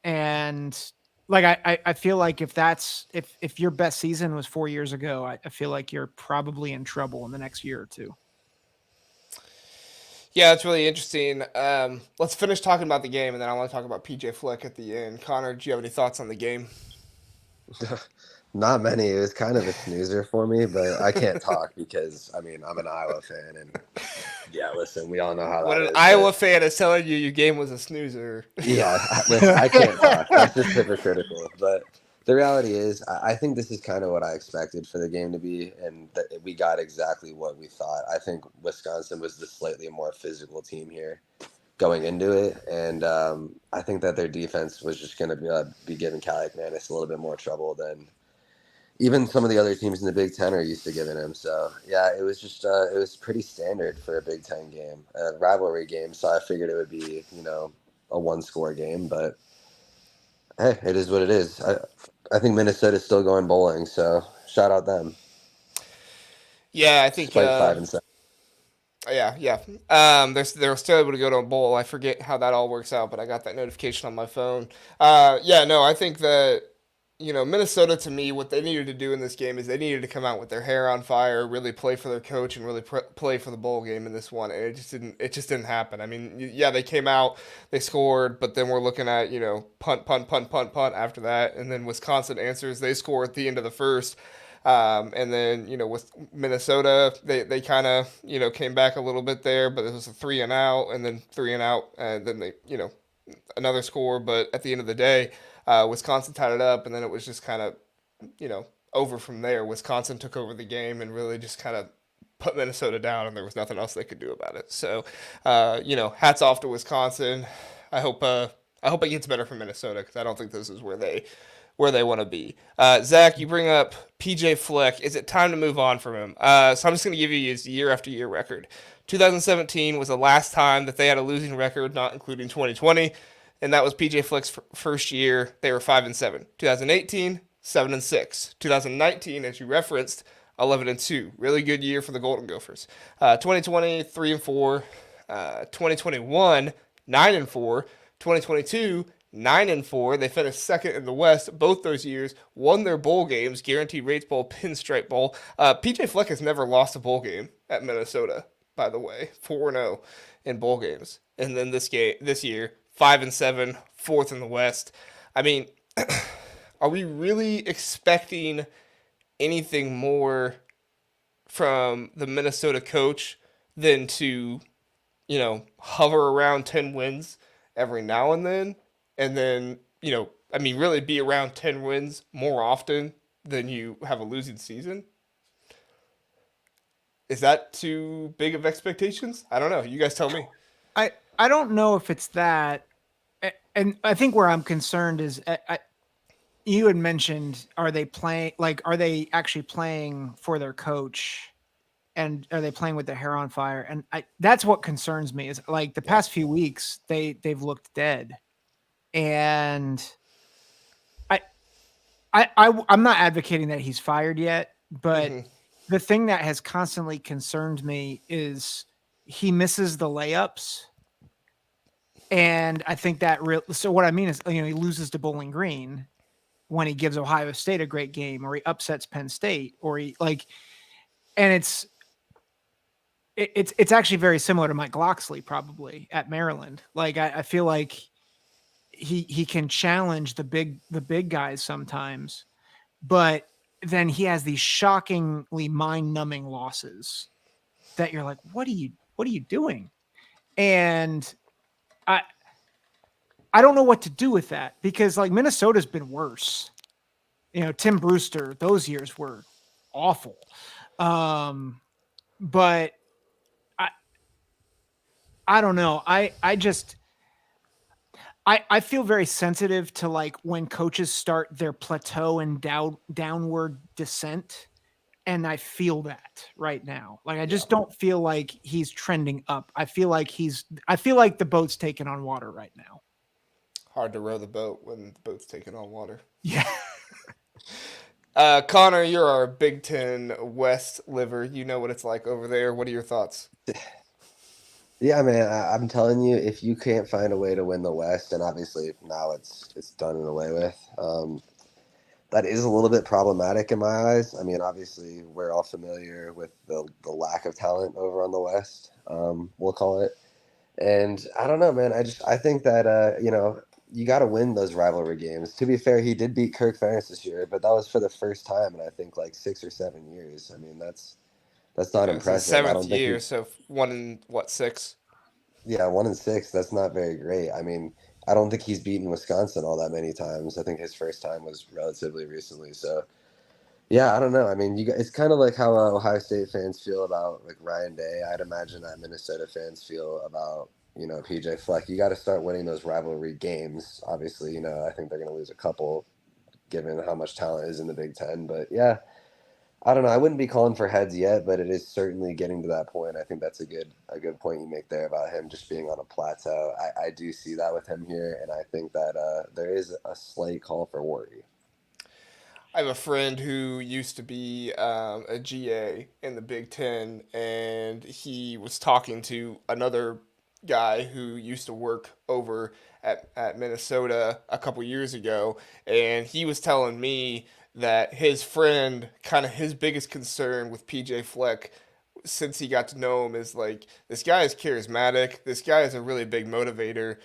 And I feel like if your best season was 4 years ago, I feel like you're probably in trouble in the next year or two. Yeah, it's really interesting. Let's finish talking about the game, and then I want to talk about PJ Fleck at the end. Connor, do you have any thoughts on the game? Not many. It was kind of a snoozer for me, but I can't talk because I'm an Iowa fan, and yeah, listen, we all know how When that an is. Iowa fan is telling you your game was a snoozer. Yeah, listen, I can't talk. That's just hypocritical. But the reality is, I think this is kind of what I expected for the game to be, and that we got exactly what we thought. I think Wisconsin was the slightly more physical team here going into it, and I think that their defense was just going to be giving Kaliak Manis a little bit more trouble than even some of the other teams in the Big Ten are used to giving him. So yeah, it was just it was pretty standard for a Big Ten game, a rivalry game. So I figured it would be a 1-score game, but hey, it is what it is. I think Minnesota's still going bowling, so shout out them. Yeah, I think. Despite 5-7. Yeah. They're still able to go to a bowl. I forget how that all works out, but I got that notification on my phone. Yeah, no, I think that Minnesota, to me, what they needed to do in this game is they needed to come out with their hair on fire, really play for their coach, and really play for the bowl game in this one. And it just didn't happen. I mean, yeah, they came out, they scored, but then we're looking at punt after that, and then Wisconsin answers. They score at the end of the first. And then with Minnesota, they kind of came back a little bit there, but it was a 3-and-out, and then 3-and-out, and then they another score. But at the end of the day, Wisconsin tied it up, and then it was just kind of over from there. Wisconsin took over the game and really just kind of put Minnesota down, and there was nothing else they could do about it. So hats off to Wisconsin. I hope it gets better for Minnesota, because I don't think this is where they want to be. Zach, you bring up PJ Fleck. Is it time to move on from him? So I'm just going to give you his year after year record. 2017 was the last time that they had a losing record, not including 2020, and that was PJ Fleck's first year. They were 5-7. 2018, 7-6. 2019, as you referenced, 11-2. Really good year for the Golden Gophers. 2020, 3-4. 2021, 9-4. 2022, 9-4. They finished second in the West both those years, won their bowl games, Guaranteed Rates Bowl, Pinstripe Bowl. PJ Fleck has never lost a bowl game at Minnesota. by the way, 4-0 in bowl games. And then this year, 5-7, fourth in the West. I mean, are we really expecting anything more from the Minnesota coach than to, hover around 10 wins every now and then, I mean, really be around 10 wins more often than you have a losing season? Is that too big of expectations? I don't know. You guys tell me. I don't know if it's that. And I think where I'm concerned is you had mentioned, are they actually playing for their coach? And are they playing with their hair on fire? And that's what concerns me is like the past few weeks, they've looked dead. And I'm not advocating that he's fired yet, but the thing that has constantly concerned me is he misses the layups. And I think that so what I mean is, he loses to Bowling Green when he gives Ohio State a great game, or he upsets Penn State, or and it's actually very similar to Mike Locksley probably at Maryland. Like I feel like he can challenge the big guys sometimes, but then he has these shockingly mind-numbing losses that you're like, what are you doing? And I don't know what to do with that, because like Minnesota's been worse. Tim Brewster, those years were awful. But I don't know. I feel very sensitive to like when coaches start their plateau and downward descent. And I feel that right now. Like, I just don't feel like he's trending up. I feel like the boat's taking on water right now. Hard to row the boat when the boat's taking on water. Yeah. Connor, you're our Big Ten West liver. You know what it's like over there. What are your thoughts? Yeah, man, I'm telling you, if you can't find a way to win the West, and obviously now it's done and away with, that is a little bit problematic in my eyes. I mean, obviously we're all familiar with the lack of talent over on the West, we'll call it. And I don't know, man. I think that you got to win those rivalry games. To be fair, he did beat Kirk Ferentz this year, but that was for the first time in I think like 6 or 7 years. I mean, that's not It's his impressive. I seventh don't think year, so 1-6. Yeah, 1-6. That's not very great. I mean, I don't think he's beaten Wisconsin all that many times. I think his first time was relatively recently. So, yeah, I don't know. I mean, it's kind of like how Ohio State fans feel about like Ryan Day. I'd imagine that Minnesota fans feel about PJ Fleck. You got to start winning those rivalry games. Obviously, I think they're going to lose a couple, given how much talent is in the Big Ten. But yeah, I don't know. I wouldn't be calling for heads yet, but it is certainly getting to that point. I think that's a good point you make there about him just being on a plateau. I do see that with him here, and I think that there is a slight call for worry. I have a friend who used to be a GA in the Big Ten, and he was talking to another guy who used to work over at Minnesota a couple years ago, and he was telling me that his friend, kind of his biggest concern with PJ Fleck since he got to know him is like, this guy is charismatic, this guy is a really big motivator,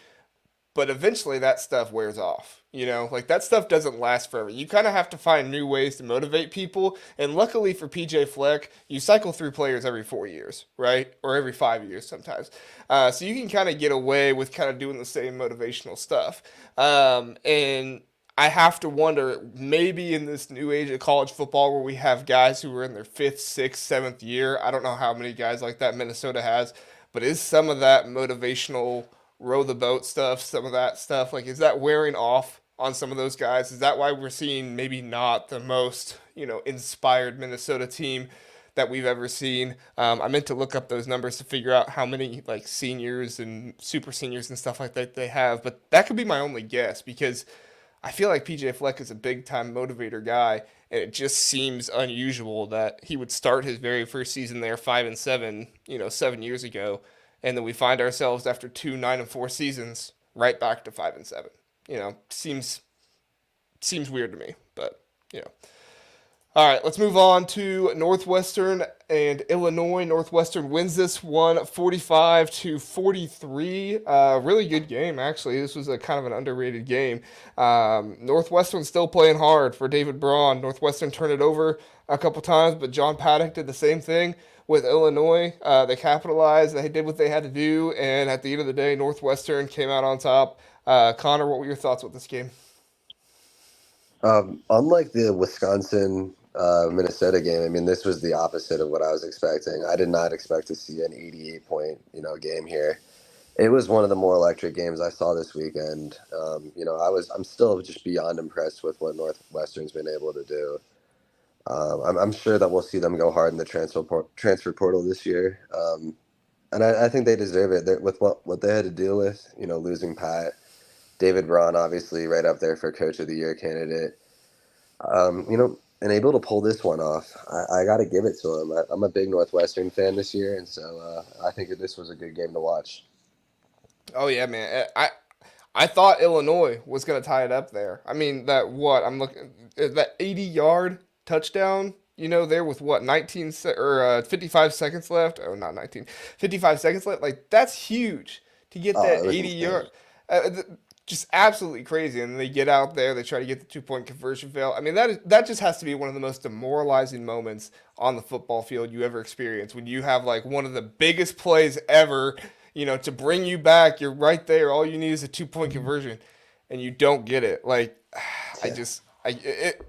but eventually that stuff wears off. Like that stuff doesn't last forever. You kind of have to find new ways to motivate people. And luckily for PJ Fleck, you cycle through players every 4 years, right? Or every 5 years sometimes. So you can kind of get away with kind of doing the same motivational stuff. And I have to wonder, maybe in this new age of college football where we have guys who are in their fifth, sixth, seventh year, I don't know how many guys like that Minnesota has, but is some of that motivational row the boat stuff, some of that stuff, like, is that wearing off on some of those guys? Is that why we're seeing maybe not the most, inspired Minnesota team that we've ever seen? I meant to look up those numbers to figure out how many like seniors and super seniors and stuff like that they have, but that could be my only guess because I feel like PJ Fleck is a big time motivator guy, and it just seems unusual that he would start his very first season there 5-7, 7 years ago, and then we find ourselves after 2 9-4 seasons right back to 5-7. Seems weird to me, but. All right, let's move on to Northwestern and Illinois. Northwestern wins this one 45-43. Really good game, actually. This was a kind of an underrated game. Northwestern still playing hard for David Braun. Northwestern turned it over a couple times, but John Paddock did the same thing with Illinois. They capitalized. They did what they had to do, and at the end of the day, Northwestern came out on top. Connor, what were your thoughts with this game? Unlike the Wisconsin Minnesota game, I mean, this was the opposite of what I was expecting. I did not expect to see an 88 point, game here. It was one of the more electric games I saw this weekend. I'm still just beyond impressed with what Northwestern's been able to do. I'm sure that we'll see them go hard in the transfer portal this year. And I think they deserve it. With what they had to deal with, losing Pat, David Braun, obviously right up there for Coach of the Year candidate. And able to pull this one off, I got to give it to him. I'm a big Northwestern fan this year, and so I think this was a good game to watch. Oh yeah, man. I thought Illinois was going to tie it up there. I mean, that 80-yard touchdown, there with 55 seconds left. Oh, not 19. 55 seconds left. Like, that's huge to get that 80-yard. Just absolutely crazy. And they get out there, they try to get the 2-point conversion fail. I mean, that just has to be one of the most demoralizing moments on the football field you ever experience, when you have like one of the biggest plays ever, to bring you back. You're right there. All you need is a 2-point conversion, and you don't get it. Like,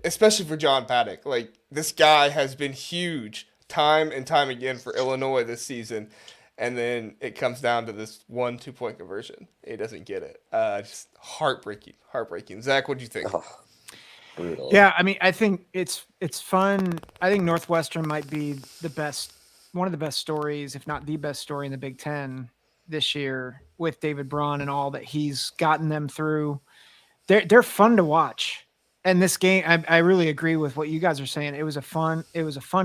especially for John Paddock. Like, this guy has been huge time and time again for Illinois this season. And then it comes down to this 2-point conversion. He doesn't get it. Just heartbreaking. Zach, what do you think? Oh, brutal. Yeah, I mean, I think it's fun. I think Northwestern might be one of the best stories, if not the best story in the Big Ten this year, with David Braun and all that he's gotten them through. They're fun to watch. And this game, I really agree with what you guys are saying. It was a fun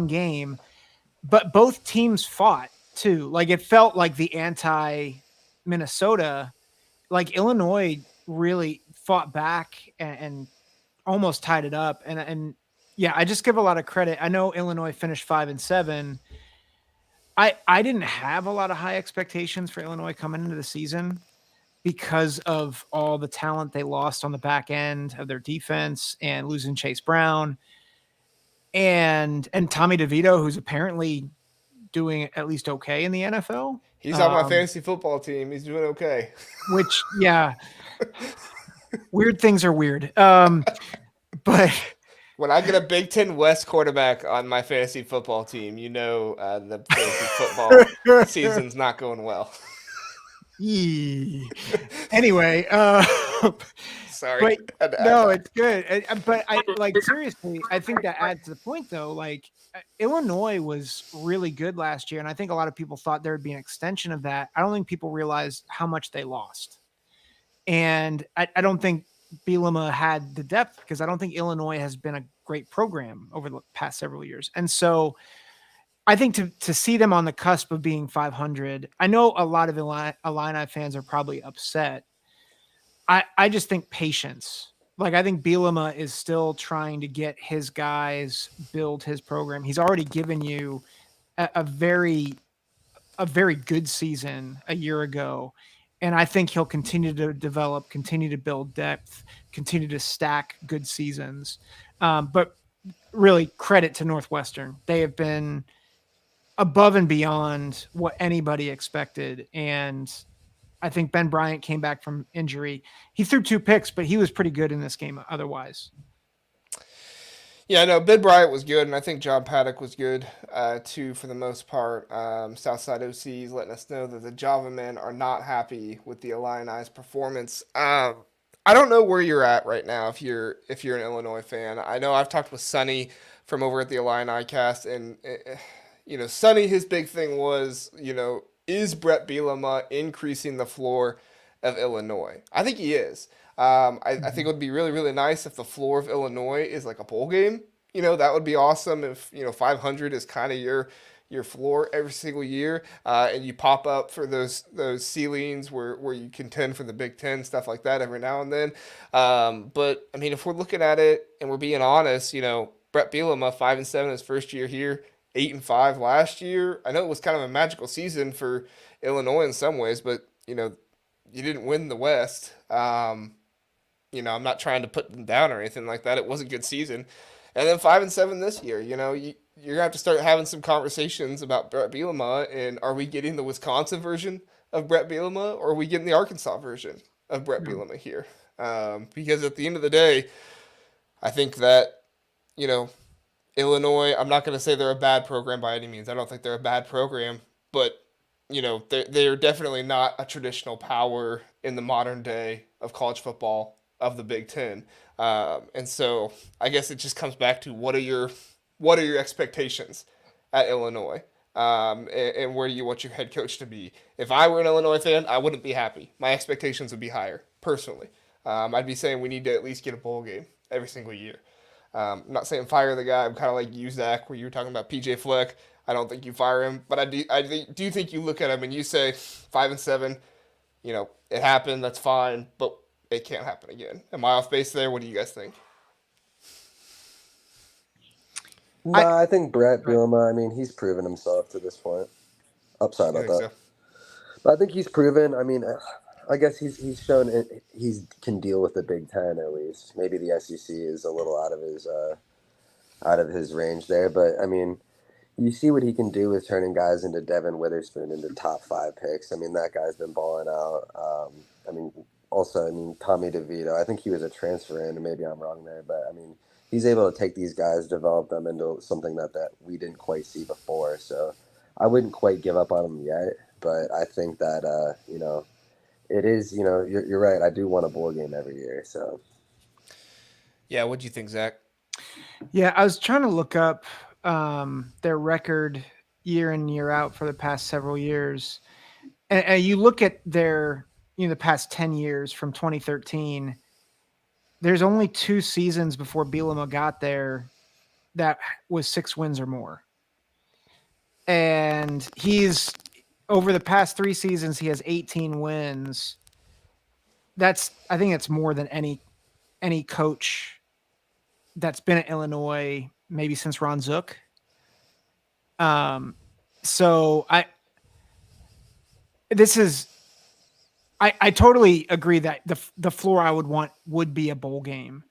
game, but both teams fought too. Like, it felt like the anti-Minnesota, like Illinois really fought back and almost tied it up. And yeah, I just give a lot of credit. I know Illinois finished 5-7. I didn't have a lot of high expectations for Illinois coming into the season because of all the talent they lost on the back end of their defense and losing Chase Brown and Tommy DeVito, who's apparently doing at least okay in the NFL. He's on my fantasy football team. He's doing okay. Which, yeah, weird things are weird. But when I get a Big Ten West quarterback on my fantasy football team, the fantasy football season's not going well. Anyway, sorry. No, it's good. But seriously, I think that adds to the point, though. Like, Illinois was really good last year, and I think a lot of people thought there would be an extension of that. I don't think people realized how much they lost. And I don't think Bielema had the depth, because I don't think Illinois has been a great program over the past several years. And so I think to see them on the cusp of being 500, I know a lot of Illini fans are probably upset. I just think patience. Like, I think Bielema is still trying to get his guys, build his program. He's already given you a very good season a year ago. And I think he'll continue to develop, continue to build depth, continue to stack good seasons. But really, credit to Northwestern. They have been above and beyond what anybody expected. And I think Ben Bryant came back from injury. He threw 2 picks, but he was pretty good in this game otherwise. Yeah, no, Ben Bryant was good, and I think John Paddock was good too for the most part. Southside OCs letting us know that the Java men are not happy with the Illini's performance. I don't know where you're at right now if you're an Illinois fan. I know I've talked with Sonny from over at the Illini cast, and Sonny, his big thing was, is Brett Bielema increasing the floor of Illinois? I think he is. I think it would be really, really nice if the floor of Illinois is like a bowl game. That would be awesome if, 500 is kind of your floor every single year, and you pop up for those ceilings where you contend for the Big Ten, stuff like that every now and then. But, I mean, if we're looking at it and we're being honest, Brett Bielema, 5-7 his first year here, 8-5 last year. I know it was kind of a magical season for Illinois in some ways, but you didn't win the West. I'm not trying to put them down or anything like that. It was a good season, and then 5-7 this year. You're gonna have to start having some conversations about Brett Bielema, and are we getting the Wisconsin version of Brett Bielema, or are we getting the Arkansas version of Brett Bielema here? Because at the end of the day, I think that Illinois. I'm not going to say they're a bad program by any means. I don't think they're a bad program, but they're definitely not a traditional power in the modern day of college football of the Big Ten. And so I guess it just comes back to what are your expectations at Illinois, and where do you want your head coach to be? If I were an Illinois fan, I wouldn't be happy. My expectations would be higher personally. I'd be saying we need to at least get a bowl game every single year. I'm not saying fire the guy. I'm kind of like you, Zach, where you were talking about PJ Fleck. I don't think you fire him, but I do think you look at him and you say 5-7. It happened. That's fine, but it can't happen again. Am I off base there? What do you guys think? No, I think Brett Bielema, I mean, he's proven himself to this point. I'm sorry about that. So? But I think he's proven. I mean, I guess he's shown he can deal with the Big Ten at least. Maybe the SEC is a little out of his range there, but I mean, you see what he can do with turning guys into Devin Witherspoon into top 5 picks. I mean, that guy's been balling out. Tommy DeVito. I think he was a transfer in, and maybe I'm wrong there, but I mean, he's able to take these guys, develop them into something that we didn't quite see before. So I wouldn't quite give up on him yet, but I think that it is, you're right. I do want a bowl game every year. So, yeah. What do you think, Zach? Yeah, I was trying to look up their record year in, year out for the past several years. And you look at their, the past 10 years from 2013, there's only 2 seasons before Bielema got there that was 6 wins or more. And he's, over the past 3 seasons, he has 18 wins. I think it's more than any coach that's been at Illinois maybe since Ron Zook. So I totally agree that the floor I would want would be a bowl game.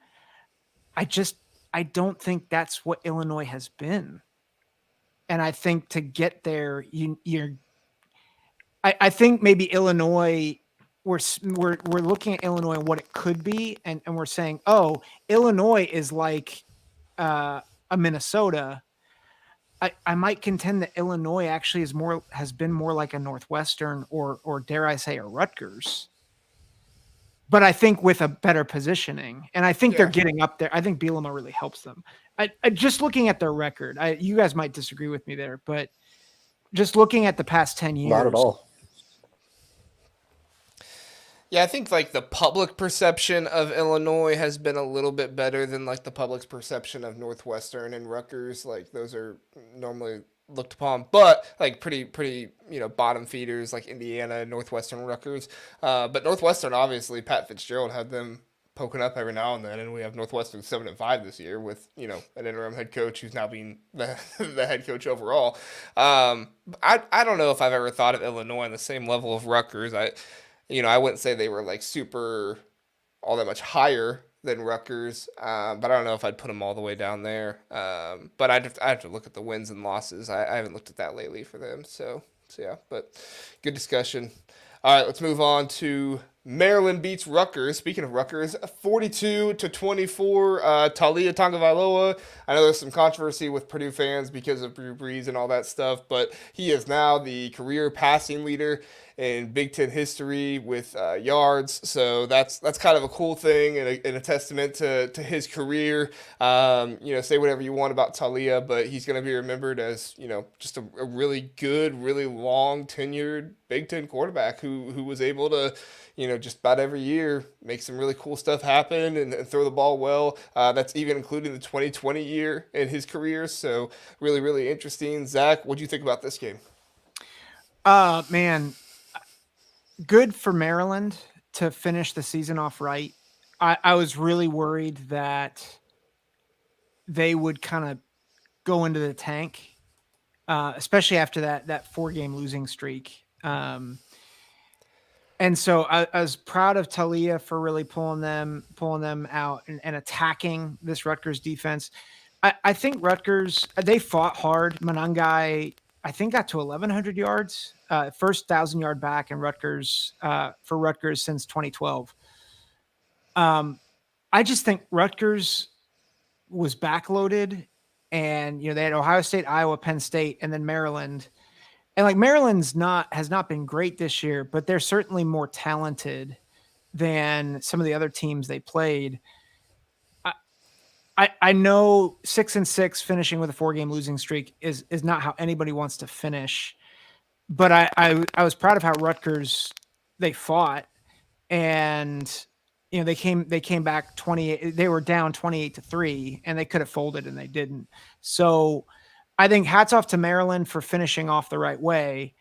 I don't think that's what Illinois has been. And I think to get there, I think maybe Illinois, we're looking at Illinois and what it could be, and we're saying, oh, Illinois is like a Minnesota. I might contend that Illinois actually has been more like a Northwestern or dare I say a Rutgers. But I think with a better positioning, and I think they're getting up there. I think Bielema really helps them. I just looking at their record, you guys might disagree with me there, but just looking at the past 10 years, not at all. Yeah, I think like the public perception of Illinois has been a little bit better than like the public's perception of Northwestern and Rutgers. Like those are normally looked upon, but like pretty bottom feeders like Indiana, Northwestern, Rutgers. But Northwestern, obviously, Pat Fitzgerald had them poking up every now and then, and we have Northwestern 7-5 this year with an interim head coach who's now being the head coach overall. I don't know if I've ever thought of Illinois on the same level of Rutgers. I wouldn't say they were like super all that much higher than Rutgers, but I don't know if I'd put them all the way down there. But I'd have to look at the wins and losses. I haven't looked at that lately for them. So yeah, but good discussion. All right, let's move on to Maryland beats Rutgers. Speaking of Rutgers, 42-24. Talia Tagovailoa. I know there's some controversy with Purdue fans because of Drew Brees and all that stuff, but he is now the career passing leader in Big Ten history with yards. So that's kind of a cool thing and a testament to his career. Say whatever you want about Talia, but he's going to be remembered as just a really good, really long tenured Big Ten quarterback who was able to just about every year make some really cool stuff happen and throw the ball well. That's even including the 2020 year in his career. So really, really interesting. Zach, what do you think about this game? Man, good for Maryland to finish the season off right. I was really worried that they would kind of go into the tank, especially after that 4-game losing streak. And so I was proud of Talia for really pulling them out and attacking this Rutgers defense. I think Rutgers, they fought hard. Monangai, I think, got to 1,100 yards, first 1,000-yard back in Rutgers for Rutgers since 2012. I just think Rutgers was backloaded, and they had Ohio State, Iowa, Penn State, and then Maryland. And like Maryland's has not been great this year, but they're certainly more talented than some of the other teams they played. I know 6-6 finishing with a 4-game losing streak is not how anybody wants to finish, but I was proud of how Rutgers, they fought, and they came back 28. They were down 28-3, and they could have folded, and they didn't. So I think hats off to Maryland for finishing off the right way.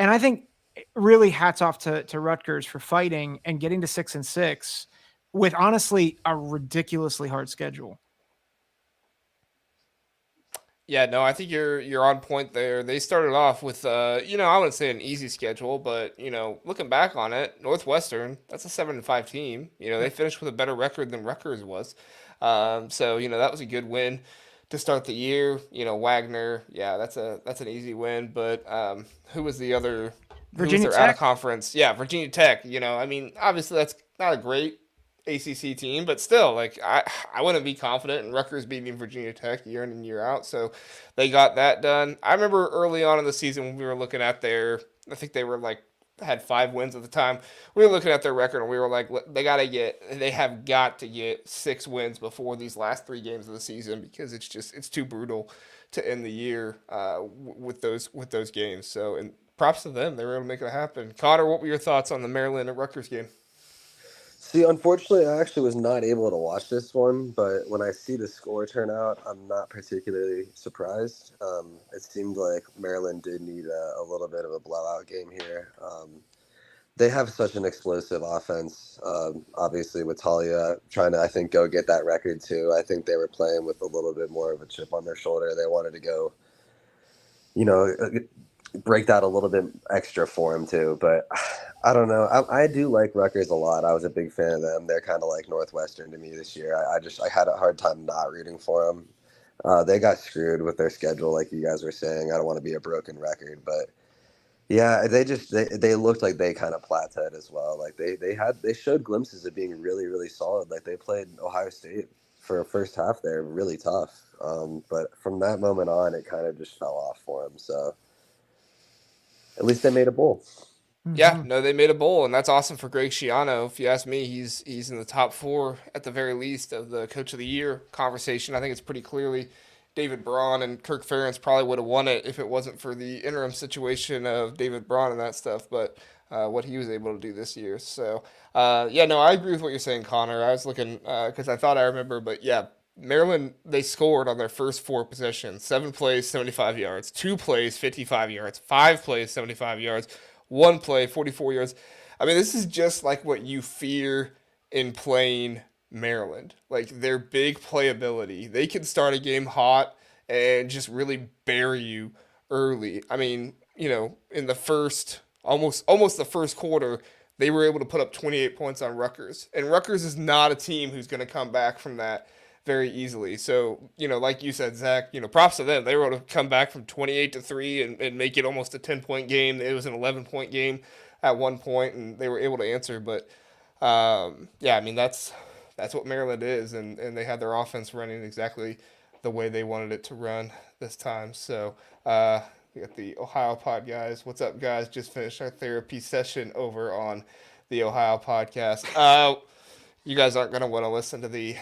And I think really hats off to Rutgers for fighting and getting to 6-6 with honestly a ridiculously hard schedule. Yeah, no, I think you're on point there. They started off with I wouldn't say an easy schedule, but looking back on it, Northwestern, that's a 7-5 team. They finished with a better record than Rutgers was. So that was a good win to start the year. Wagner, yeah, that's an easy win. But who was the other? Virginia Out of Tech. conference? Yeah, Virginia Tech. I mean, obviously that's not a great ACC team, but still, like I wouldn't be confident in Rutgers beating Virginia Tech year in and year out. So they got that done. I remember early on in the season when we were looking at I think they were had 5 wins at the time. We were looking at their record and we were like, they have got to get 6 wins before these last 3 games of the season, because it's too brutal to end the year with those games. So, and props to them, they were able to make it happen. Connor, what were your thoughts on the Maryland and Rutgers game? See, unfortunately, I actually was not able to watch this one, but when I see the score turn out, I'm not particularly surprised. It seemed like Maryland did need a little bit of a blowout game here. They have such an explosive offense, obviously, with Talia trying to, I think, go get that record, too. I think they were playing with a little bit more of a chip on their shoulder. They wanted to go, break that a little bit extra for him, too. But I don't know. I do like Rutgers a lot. I was a big fan of them. They're kind of like Northwestern to me this year. I had a hard time not rooting for them. They got screwed with their schedule, like you guys were saying. I don't want to be a broken record, but yeah, they looked like they kind of plateaued as well. Like they showed glimpses of being really, really solid. Like they played Ohio State for a first half there, really tough. But from that moment on, it kind of just fell off for them. So at least they made a bowl. Yeah, no, they made a bowl, and that's awesome for Greg Schiano. If you ask me, he's in the top 4 at the very least of the Coach of the Year conversation. I think it's pretty clearly David Braun, and Kirk Ferentz probably would have won it if it wasn't for the interim situation of David Braun and that stuff. But what he was able to do this year. So yeah, no, I agree with what you're saying, Connor. I was looking because I thought I remember, but yeah. Maryland, they scored on their first 4 possessions. 7 plays, 75 yards. 2 plays, 55 yards. 5 plays, 75 yards. 1 play, 44 yards. I mean, this is just like what you fear in playing Maryland. Like their big playability. They can start a game hot and just really bury you early. I mean, in the first almost the first quarter, they were able to put up 28 points on Rutgers. And Rutgers is not a team who's going to come back from that very easily. So, like you said, Zach, props to them. They were able to come back from 28-3 and make it almost a 10-point game. It was an 11-point game at one point, and they were able to answer. But, yeah, I mean, that's what Maryland is, and they had their offense running exactly the way they wanted it to run this time. So, we got the Ohio Pod guys. What's up, guys? Just finished our therapy session over on the Ohio Podcast. You guys aren't going to want to listen to the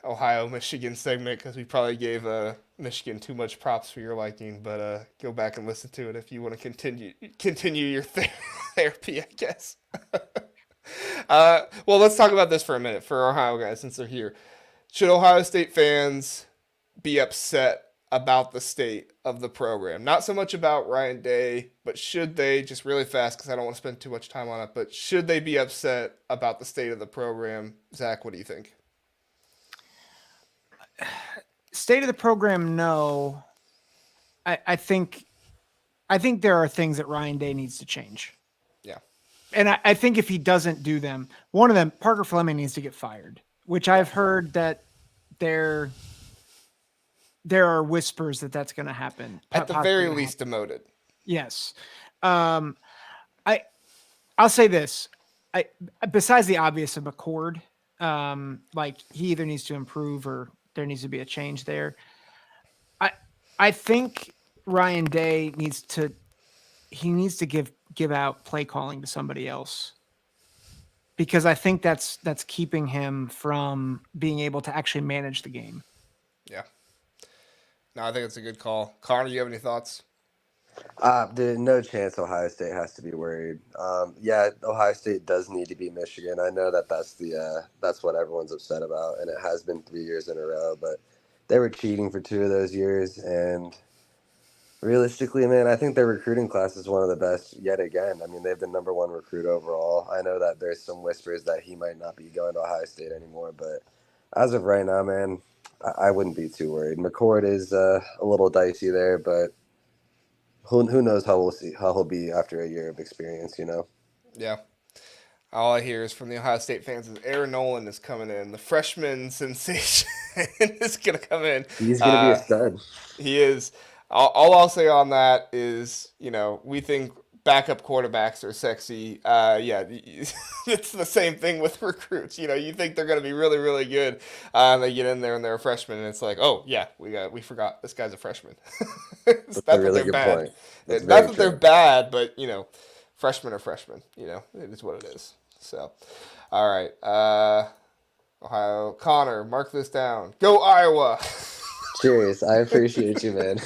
Ohio-Michigan segment because we probably gave Michigan too much props for your liking, but go back and listen to it if you want to continue your therapy, I guess. Well, let's talk about this for a minute for Ohio guys since they're here. Should Ohio State fans be upset about the state of the program? Not so much about Ryan Day, but should they, just really fast because I don't want to spend too much time on it, but should they be upset about the state of the program? Zach, what do you think? State of the program, no. I think there are things that Ryan Day needs to change. Yeah. And I think if he doesn't do them, one of them, Parker Fleming, needs to get fired, which I've heard that there are whispers that that's going to happen. At the very least, demoted. Yes. I'll say this. Besides the obvious of McCord, like he either needs to improve or there needs to be a change there. I think Ryan Day needs to give out play calling to somebody else, because I think that's keeping him from being able to actually manage the game. Yeah. No, I think it's a good call. Connor, do you have any thoughts? There's no chance Ohio State has to be worried. Yeah, Ohio State does need to beat Michigan. I know that's what everyone's upset about, and it has been 3 years in a row. But they were cheating for 2 of those years, and realistically, man, I think their recruiting class is one of the best yet again. I mean, they have the number 1 recruit overall. I know that there's some whispers that he might not be going to Ohio State anymore, but as of right now, man, I wouldn't be too worried. McCord is a little dicey there, but who knows how he'll be after a year of experience, you know? Yeah. All I hear is from the Ohio State fans is Aaron Nolan is coming in. The freshman sensation is going to come in. He's going to be a stud. He is. All I'll say on that is, we think backup quarterbacks are sexy. Yeah, it's the same thing with recruits. You think they're going to be really, really good. They get in there and they're a freshman, and it's like, oh yeah, we forgot this guy's a freshman. That's a really good point. It's not that they're bad, but freshmen are freshmen. It is what it is. So, all right, Ohio, Connor, mark this down. Go Iowa. Cheers. I appreciate you, man.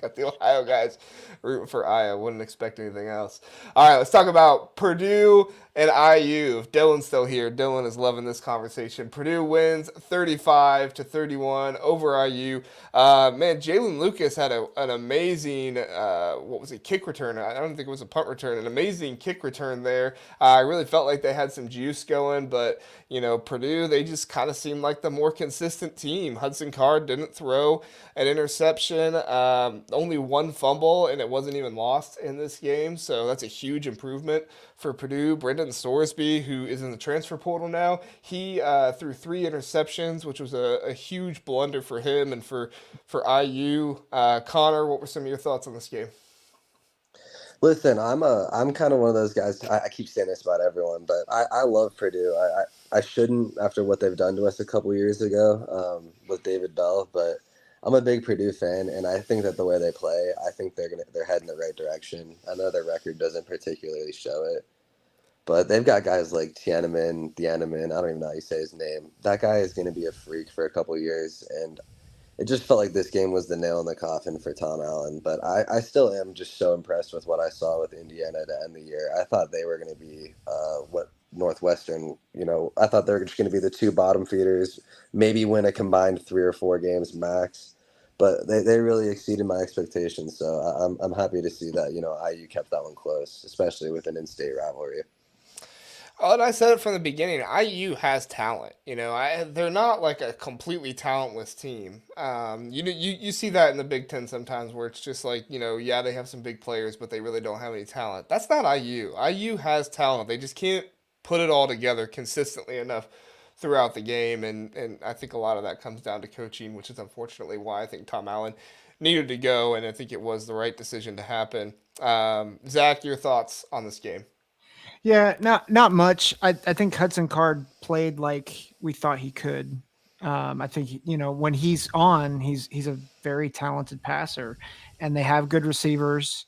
Got the Ohio guys rooting for Iowa. Wouldn't expect anything else. All right, let's talk about Purdue and IU. If Dylan's still here, Dylan is loving this conversation. Purdue wins 35-31 over IU. Man, Jalen Lucas had an amazing, kick return. I don't think it was a punt return. An amazing kick return there. I really felt like they had some juice going, but Purdue, they just kind of seemed like the more consistent team. Hudson Card didn't throw an interception, only 1 fumble, and it wasn't even lost in this game, so that's a huge improvement for Purdue. Brendan Sorsby, who is in the transfer portal now, he threw 3 interceptions, which was a huge blunder for him and for IU. Connor, what were some of your thoughts on this game? Listen, I'm kind of one of those guys. I keep saying this about everyone, but I love Purdue. I shouldn't after what they've done to us a couple years ago with David Bell, but I'm a big Purdue fan, and I think that the way they play, I think they're heading the right direction. I know their record doesn't particularly show it, but they've got guys like Tiananmen. I don't even know how you say his name. That guy is going to be a freak for a couple years, and it just felt like this game was the nail in the coffin for Tom Allen. But I still am just so impressed with what I saw with Indiana to end the year. I thought they were going to be what Northwestern, I thought they were just going to be the 2 bottom feeders, maybe win a combined 3 or 4 games max. But they really exceeded my expectations. So I'm happy to see that, IU kept that one close, especially with an in-state rivalry. Oh, and I said it from the beginning. IU has talent. They're not like a completely talentless team. You see that in the Big Ten sometimes, where it's just like, yeah, they have some big players, but they really don't have any talent. That's not IU. IU has talent. They just can't put it all together consistently enough throughout the game, and I think a lot of that comes down to coaching, which is unfortunately why I think Tom Allen needed to go, and I think it was the right decision to happen. Zack, your thoughts on this game? Yeah, not much. I think Hudson Card played like we thought he could. I think when he's on, he's a very talented passer, and they have good receivers.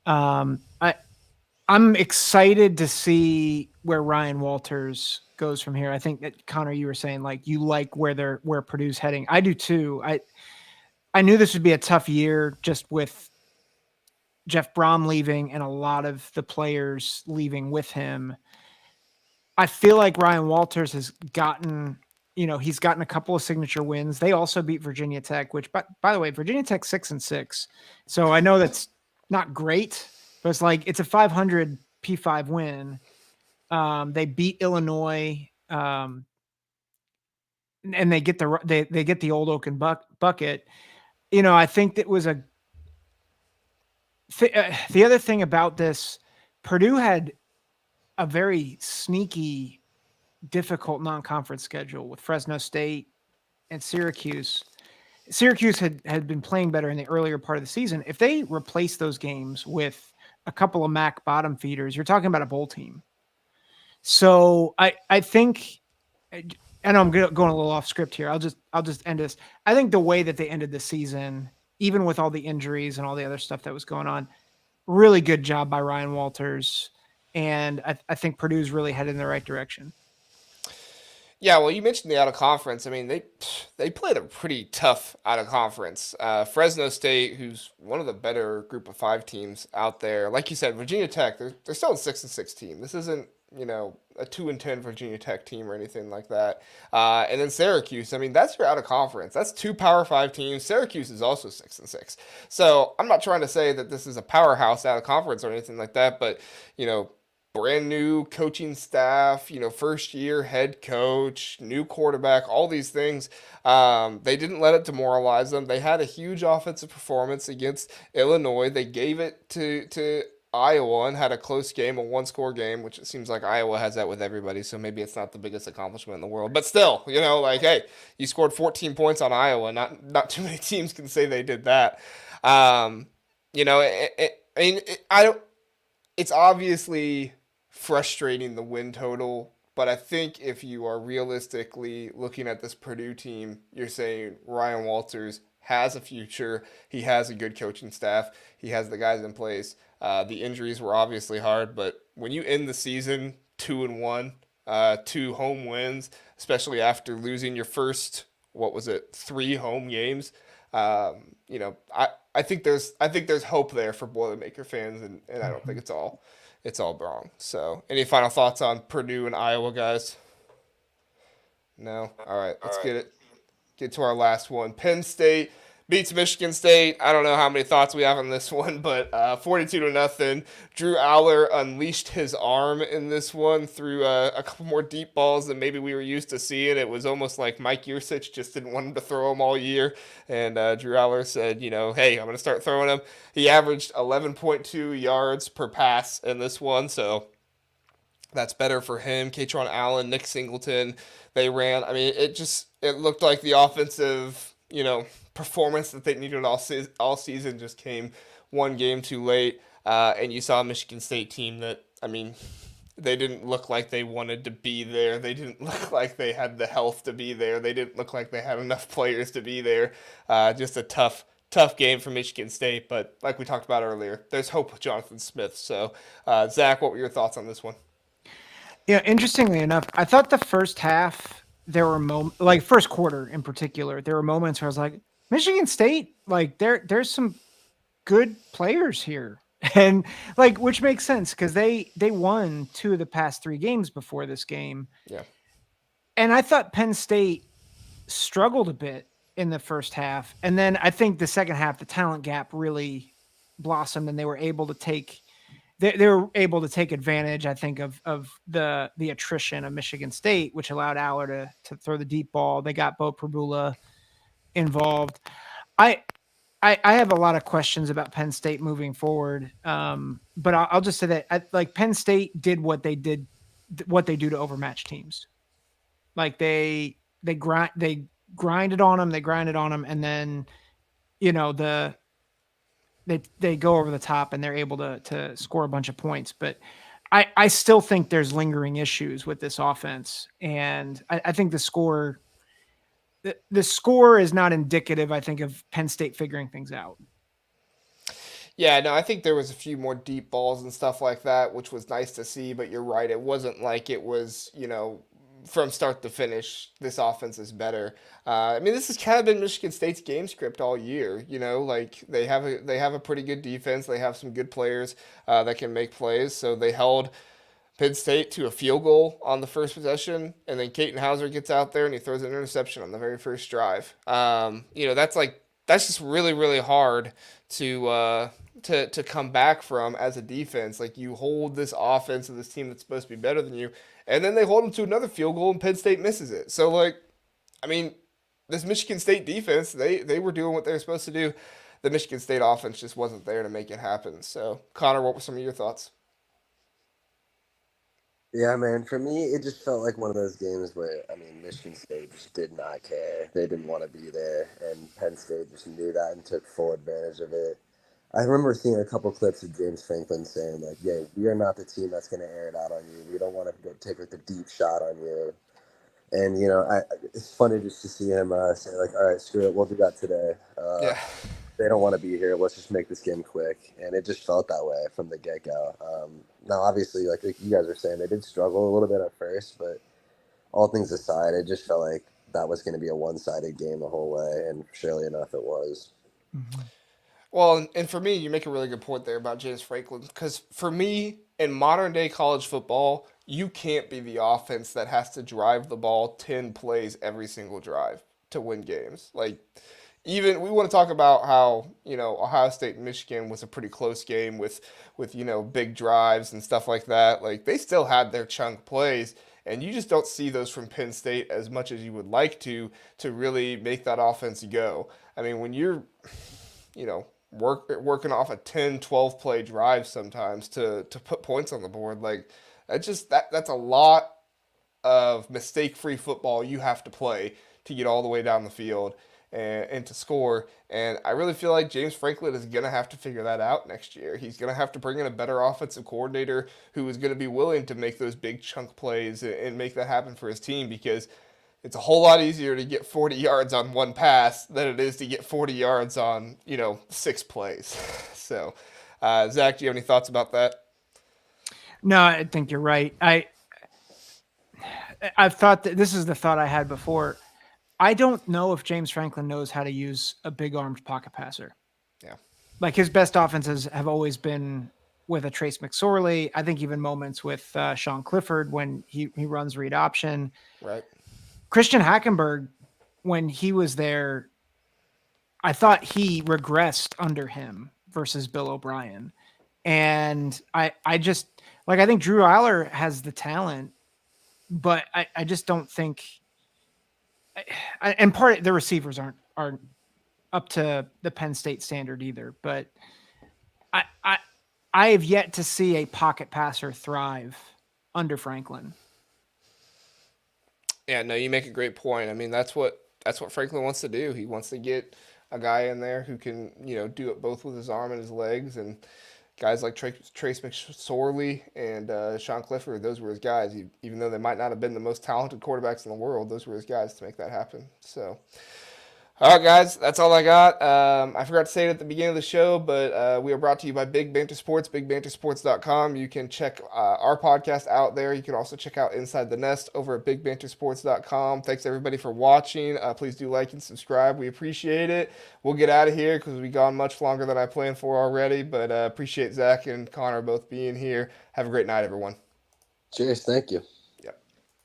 I'm excited to see where Ryan Walters goes from here. I think that Connor, you were saying like you like where Purdue's heading. I do too. I knew this would be a tough year just with Jeff Brom leaving and a lot of the players leaving with him. I feel like Ryan Walters has gotten, he's gotten a couple of signature wins. They also beat Virginia Tech, which by the way, Virginia Tech 6-6. So I know that's not great, but it's a 500 P5 win. They beat Illinois. and they get the Old Oaken bucket. I think that was the other thing about this. Purdue had a very sneaky, difficult non-conference schedule with Fresno State and Syracuse. Syracuse had been playing better in the earlier part of the season. If they replace those games with a couple of MAC bottom feeders, you're talking about a bowl team. So I think, and I'm going a little off script here. I'll just end this. I think the way that they ended the season, even with all the injuries and all the other stuff that was going on, really good job by Ryan Walters. And I think Purdue's really headed in the right direction. Yeah, well, you mentioned the out of conference. I mean, they played a pretty tough out of conference. Fresno State, who's one of the better group of 5 teams out there, like you said, Virginia Tech, they're still a 6-6 team. This isn't a 2-10 Virginia Tech team or anything like that. And then Syracuse, I mean, that's your out of conference. That's 2 Power 5 teams. Syracuse is also 6-6. So I'm not trying to say that this is a powerhouse out of conference or anything like that, but brand new coaching staff, first year head coach, new quarterback, all these things. They didn't let it demoralize them. They had a huge offensive performance against Illinois. They gave it to Iowa and had a close game, a 1-score game, which it seems like Iowa has that with everybody. So maybe it's not the biggest accomplishment in the world, but still, hey, you scored 14 points on Iowa. Not too many teams can say they did that. I mean, it's obviously frustrating the win total, but I think if you are realistically looking at this Purdue team, you're saying Ryan Walters has a future. He has a good coaching staff. He has the guys in place. The injuries were obviously hard, but when you end the season 2-1, 2 home wins, especially after losing your first, 3 home games, I think there's hope there for Boilermaker fans, and I don't think it's all wrong. So, any final thoughts on Purdue and Iowa, guys? No? All right, let's get to our last one. Penn State beats Michigan State. I don't know how many thoughts we have on this one, but 42-0. Drew Aller unleashed his arm in this one through a couple more deep balls than maybe we were used to seeing. It was almost like Mike Yursich just didn't want him to throw them all year, and Drew Aller said, hey, I'm going to start throwing them. He averaged 11.2 yards per pass in this one, so that's better for him. Katron Allen, Nick Singleton, they ran. I mean, it looked like the offensive, performance that they needed all season just came one game too late. And you saw a Michigan State team that, I mean, they didn't look like they wanted to be there. They didn't look like they had the health to be there. They didn't look like they had enough players to be there. Just a tough game for Michigan State. But like we talked about earlier, there's hope with Jonathan Smith. So, Zach, what were your thoughts on this one? Yeah, interestingly enough, I thought the first half, there were first quarter in particular, there were moments where I was like, Michigan State, there's some good players here. And which makes sense because they won 2 of the past 3 games before this game. Yeah. And I thought Penn State struggled a bit in the first half. And then I think the second half, the talent gap really blossomed and they were able to take advantage, I think, of the attrition of Michigan State, which allowed Aller to throw the deep ball. They got Bo Prabula involved. I have a lot of questions about Penn State moving forward, but I'll just say that Penn State did what they do to overmatched teams. They grinded on them, and then they go over the top and they're able to score a bunch of points. But I still think there's lingering issues with this offense, and I think the score is not indicative, I think, of Penn State figuring things out. Yeah, no, I think there was a few more deep balls and stuff like that, which was nice to see, but you're right. It wasn't like it was, from start to finish, this offense is better. I mean, this has kind of been Michigan State's game script all year. They have a pretty good defense. They have some good players that can make plays. So they held Penn State to a field goal on the first possession, and then Caton Hauser gets out there and he throws an interception on the very first drive. That's just really, really hard to come back from as a defense. You hold this offense of this team that's supposed to be better than you, and then they hold them to another field goal and Penn State misses it. So I mean, this Michigan State defense, they were doing what they were supposed to do. The Michigan State offense just wasn't there to make it happen. So, Connor, what were some of your thoughts? Yeah, man. For me, it just felt like one of those games where, I mean, Michigan State just did not care. They didn't want to be there, and Penn State just knew that and took full advantage of it. I remember seeing a couple clips of James Franklin saying, like, "Yeah, we are not the team that's going to air it out on you. We don't want to go take like the deep shot on you." And it's funny just to see him say, like, "All right, screw it, we'll do that today." Yeah. They don't want to be here. Let's just make this game quick. And it just felt that way from the get go. Now, obviously, like you guys are saying, they did struggle a little bit at first, but all things aside, it just felt like that was going to be a one sided game the whole way. And surely enough, it was. Mhm. Well, and for me, you make a really good point there about James Franklin. Because for me, in modern day college football, you can't be the offense that has to drive the ball 10 plays every single drive to win games. Like, even we want to talk about how, Ohio State and Michigan was a pretty close game with, big drives and stuff like that. Like, they still had their chunk plays. And you just don't see those from Penn State as much as you would like to really make that offense go. I mean, when you're working off a 10, 12 play drive sometimes to put points on the board, like that's a lot of mistake free football you have to play to get all the way down the field and to score. And I really feel like James Franklin is going to have to figure that out next year. He's going to have to bring in a better offensive coordinator who is going to be willing to make those big chunk plays and make that happen for his team, because it's a whole lot easier to get 40 yards on one pass than it is to get 40 yards on, 6 plays. So, Zach, do you have any thoughts about that? No, I think you're right. I've thought that this is the thought I had before. I don't know if James Franklin knows how to use a big armed pocket passer. Yeah. Like his best offenses have always been with a Trace McSorley. I think even moments with Sean Clifford when he runs read option. Right. Christian Hackenberg, when he was there, I thought he regressed under him versus Bill O'Brien. And I just like, I think Drew Aller has the talent, but I just don't think, and part of the receivers aren't up to the Penn State standard either, but I have yet to see a pocket passer thrive under Franklin. Yeah, no, you make a great point. I mean, that's what Franklin wants to do. He wants to get a guy in there who can, do it both with his arm and his legs. And guys like Trace McSorley and Sean Clifford, those were his guys. Even though they might not have been the most talented quarterbacks in the world, those were his guys to make that happen. So, all right, guys, that's all I got. I forgot to say it at the beginning of the show, but we are brought to you by Big Banter Sports, bigbantersports.com. You can check our podcast out there. You can also check out Inside the Nest over at bigbantersports.com. Thanks, everybody, for watching. Please do like and subscribe. We appreciate it. We'll get out of here because we've gone much longer than I planned for already, but appreciate Zach and Connor both being here. Have a great night, everyone. Cheers. Thank you.